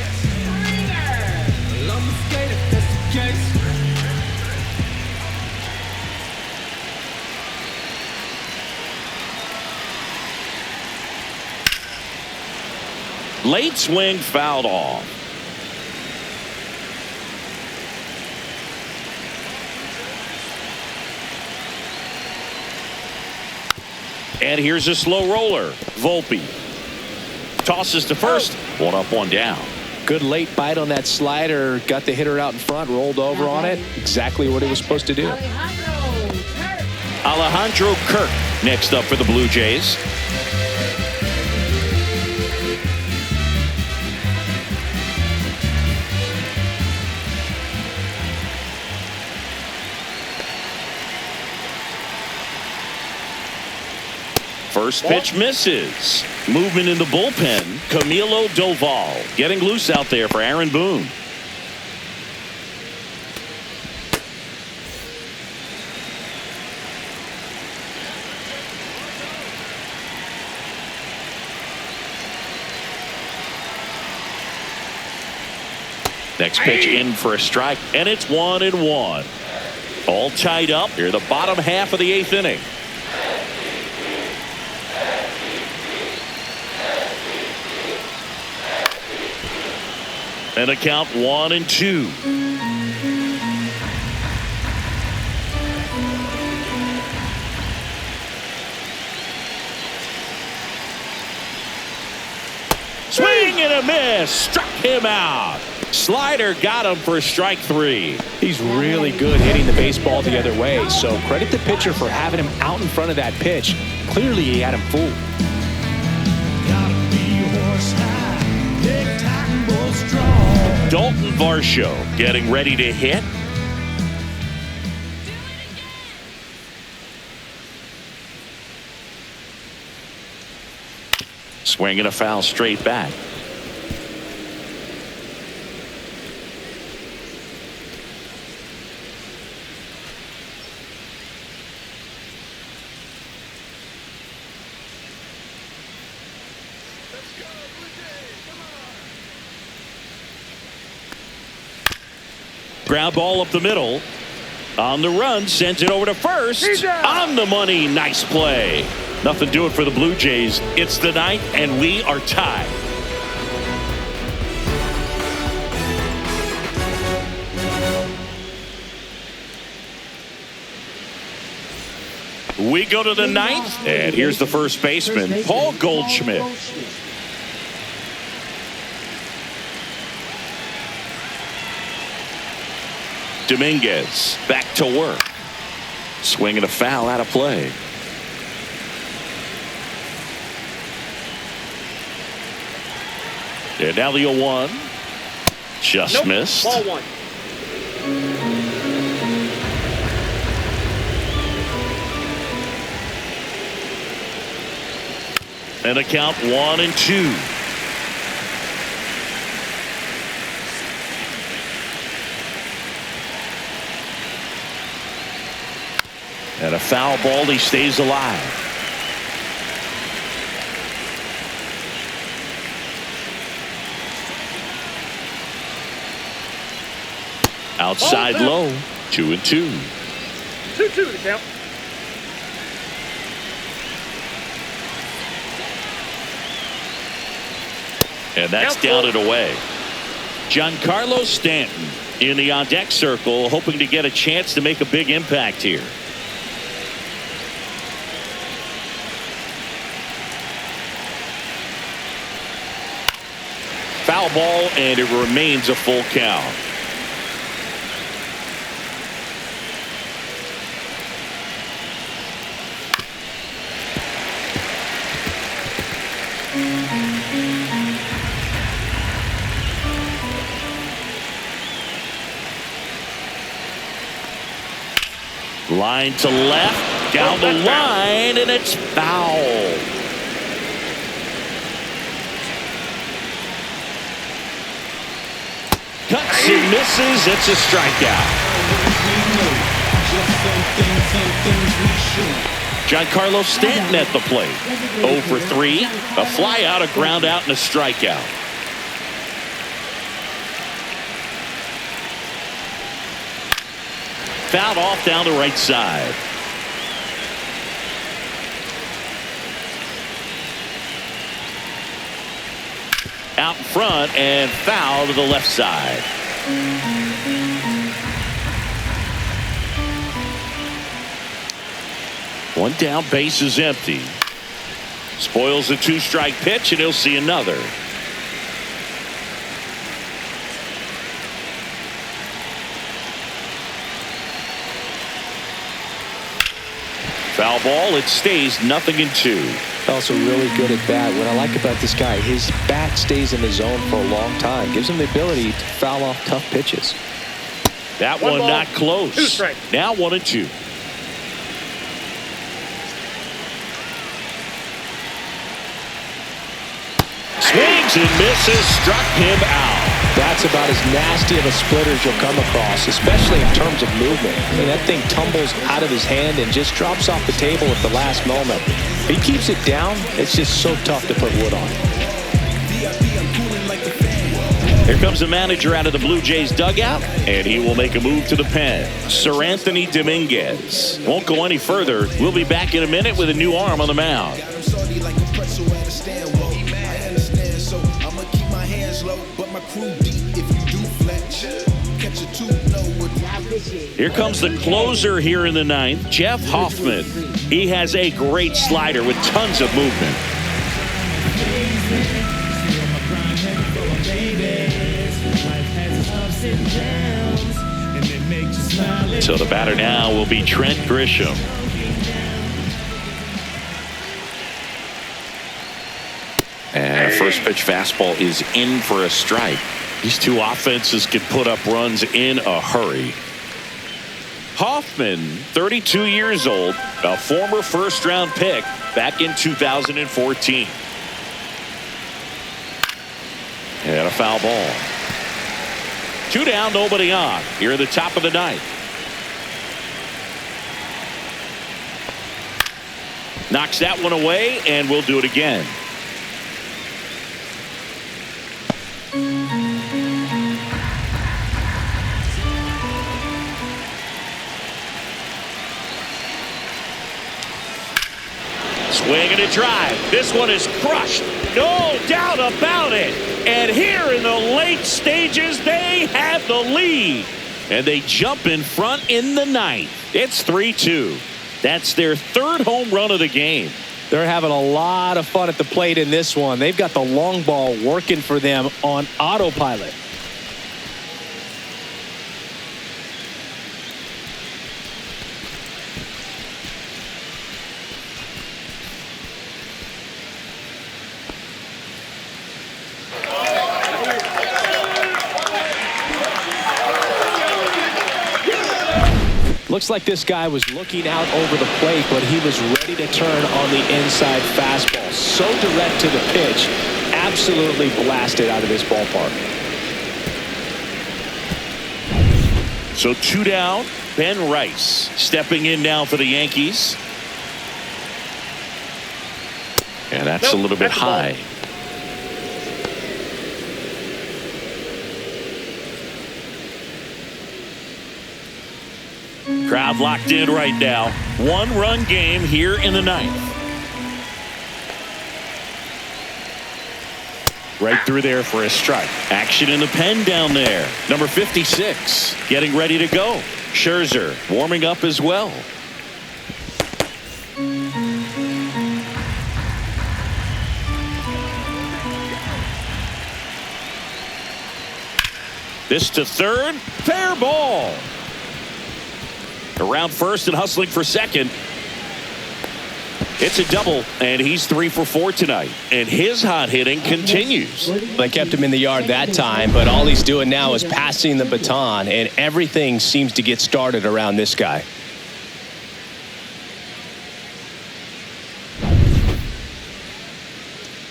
Late swing fouled off. And here's a slow roller. Volpe tosses to first. 1 up, 1 down. Good late bite on that slider. Got the hitter out in front, rolled over on it. Exactly what he was supposed to do. Alejandro Kirk next up for the Blue Jays. First pitch misses. Movement in the bullpen. Camilo Doval getting loose out there for Aaron Boone. Next pitch in for a strike, and it's 1-1. All tied up here, the bottom half of the 8th inning. And a count 1-2. Swing and a miss. Struck him out. Slider got him for strike 3. He's really good hitting the baseball the other way, so credit the pitcher for having him out in front of that pitch. Clearly he had him fooled. Dalton Varsho getting ready to hit. Swing and a foul straight back. Ground ball up the middle. On the run, sends it over to first. On the money, nice play. Nothing doing for the Blue Jays. It's the ninth, and we are tied. We go to the ninth, and here's the first baseman, Paul Goldschmidt. Dominguez back to work. Swinging a foul out of play. And now the 0-1. Just missed. Ball one. And a count 1-2. And a foul ball. He stays alive. Outside low. 2-2. 2-2 to count. And that's down and away. Giancarlo Stanton in the on-deck circle, hoping to get a chance to make a big impact here. Foul ball, and it remains a full count. Line to left, down the line, and it's foul. Cuts and misses. It's a strikeout. Giancarlo Stanton at the plate. 0 for 3. A fly out, a ground out, and a strikeout. Fouled off down the right side. Out in front and foul to the left side. One down, base is empty. Spoils the 2-strike pitch, and he'll see another. Foul ball, it stays 0-2. Also really good at bat. What I like about this guy, his bat stays in the zone for a long time. Gives him the ability to foul off tough pitches. That one not close. 2 strikes. Now 1-2. Swings and misses, struck him out. That's about as nasty of a splitter as you'll come across, especially in terms of movement. I mean, that thing tumbles out of his hand and just drops off the table at the last moment. If he keeps it down, it's just so tough to put wood on. Here comes the manager out of the Blue Jays dugout, and he will make a move to the pen. Sir Anthony Dominguez won't go any further. We'll be back in a minute with a new arm on the mound. Here comes the closer here in the ninth, Jeff Hoffman. He has a great slider with tons of movement. So the batter now will be Trent Grisham. And a first pitch fastball is in for a strike. These two offenses can put up runs in a hurry. Hoffman, 32 years old, a former first-round pick back in 2014. And a foul ball. 2 down, nobody on. Here at the top of the ninth. Knocks that one away, and we'll do it again. Swing and a drive. This one is crushed. No doubt about it. And here in the late stages, they have the lead. And they jump in front in the ninth. It's 3-2. That's their 3rd home run of the game. They're having a lot of fun at the plate in this one. They've got the long ball working for them on autopilot. Looks like this guy was looking out over the plate, but he was ready to turn on the inside fastball. So direct to the pitch, absolutely blasted out of this ballpark. So 2 down. Ben Rice stepping in now for the Yankees. And that's a little bit high. Crowd locked in right now. 1-run game here in the ninth. Right through there for a strike. Action in the pen down there. Number 56 getting ready to go. Scherzer warming up as well. This to third. Fair ball. Around first and hustling for second. It's a double, and he's 3 for 4 tonight. And his hot hitting continues. They kept him in the yard that time, but all he's doing now is passing the baton, and everything seems to get started around this guy.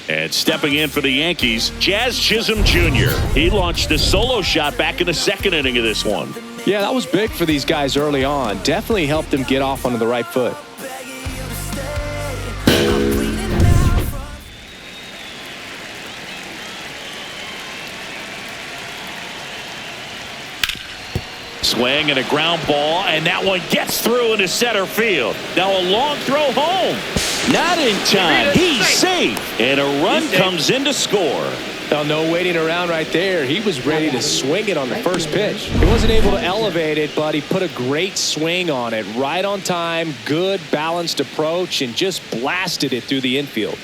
And stepping in for the Yankees, Jazz Chisholm Jr. He launched a solo shot back in the 2nd inning of this one. Yeah, that was big for these guys early on. Definitely helped them get off onto the right foot. Swing and a ground ball, and that one gets through into center field. Now a long throw home. Not in time. He's safe. And a run comes in to score. Now, no waiting around right there. He was ready to swing it on the first pitch. He wasn't able to elevate it, but he put a great swing on it. Right on time, good balanced approach, and just blasted it through the infield.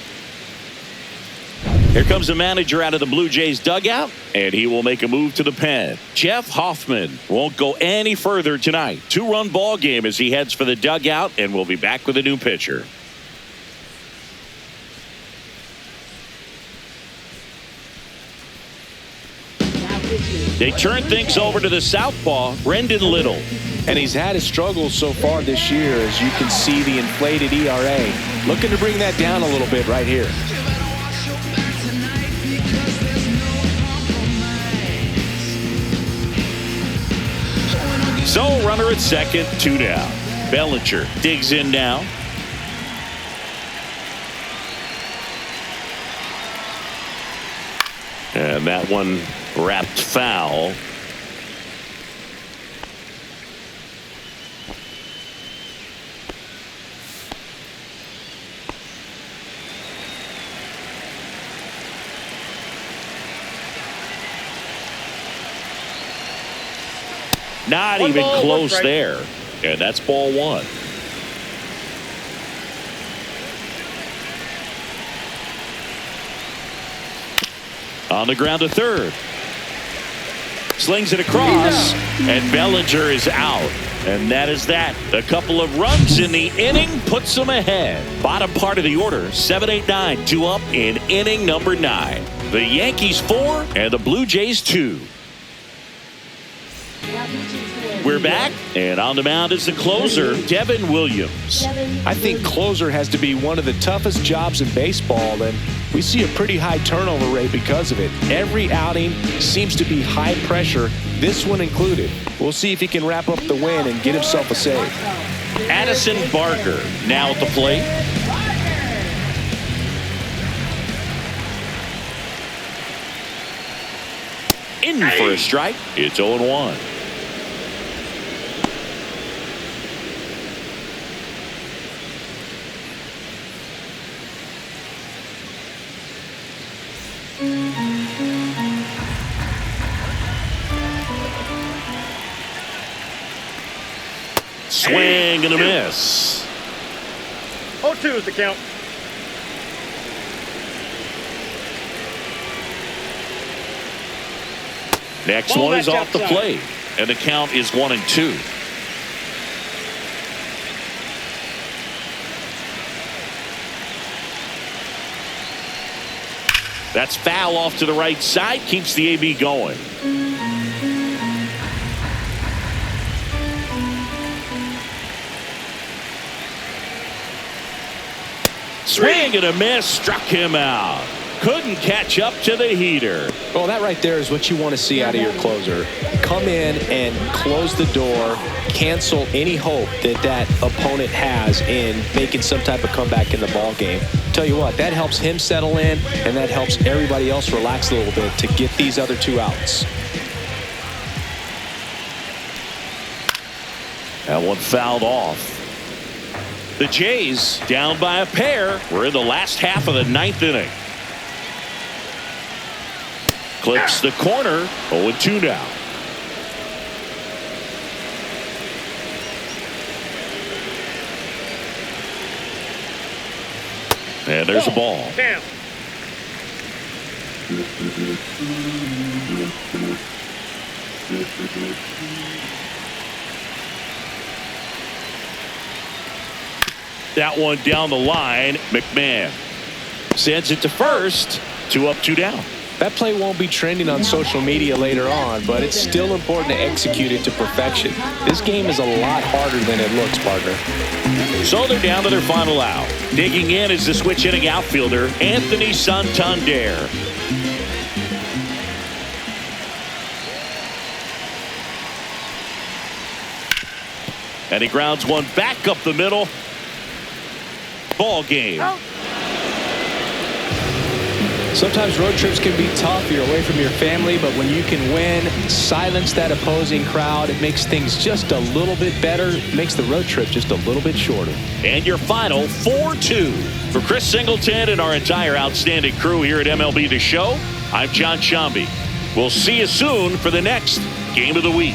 Here comes the manager out of the Blue Jays dugout, and he will make a move to the pen. Jeff Hoffman won't go any further tonight. 2-run ball game as he heads for the dugout, and we'll be back with a new pitcher. They turn things over to the southpaw, Brendan Little. And he's had his struggles so far this year, as you can see the inflated ERA. Looking to bring that down a little bit right here. So runner at second, 2 down. Bellinger digs in now. And that one wrapped foul. Not even close there. And that's ball 1. On the ground to third. Slings it across, and Bellinger is out. And that is that. A couple of runs in the inning puts them ahead. Bottom part of the order, 7-8-9, 2 up in inning number 9. The Yankees 4 and the Blue Jays 2. We're back, and on the mound is the closer, Devin Williams. I think closer has to be one of the toughest jobs in baseball, and we see a pretty high turnover rate because of it. Every outing seems to be high pressure, this one included. We'll see if he can wrap up the win and get himself a save. Addison Barker now at the plate. In for a strike. It's 0-1. Swing and a miss. 0-2 is the count. Next Ball one is back off the outside. plate, and the count is 1-2. That's foul off to the right side, keeps the AB going. Swing and a miss, struck him out. Couldn't catch up to the heater. Well, that right there is what you want to see out of your closer. Come in and close the door, cancel any hope that that opponent has in making some type of comeback in the ball game. Tell you what, that helps him settle in, and that helps everybody else relax a little bit to get these other two outs. That one fouled off. The Jays down by a pair. We're in the last half of the 9th inning. Clips the corner. 0-2 now. And there's a ball. Down. That one down the line. McMahon sends it to first. 2 up, 2 down. That play won't be trending on social media later on, but it's still important to execute it to perfection. This game is a lot harder than it looks, partner. So they're down to their final out. Digging in is the switch-hitting outfielder, Anthony Santander. And he grounds one back up the middle. Ball game. Sometimes road trips can be tough. You're away from your family, but when you can win, silence that opposing crowd, it makes things just a little bit better. It makes the road trip just a little bit shorter. And your final 4-2. For Chris Singleton and our entire outstanding crew here at MLB The Show, I'm John Shambi. We'll see you soon for the next Game of the Week.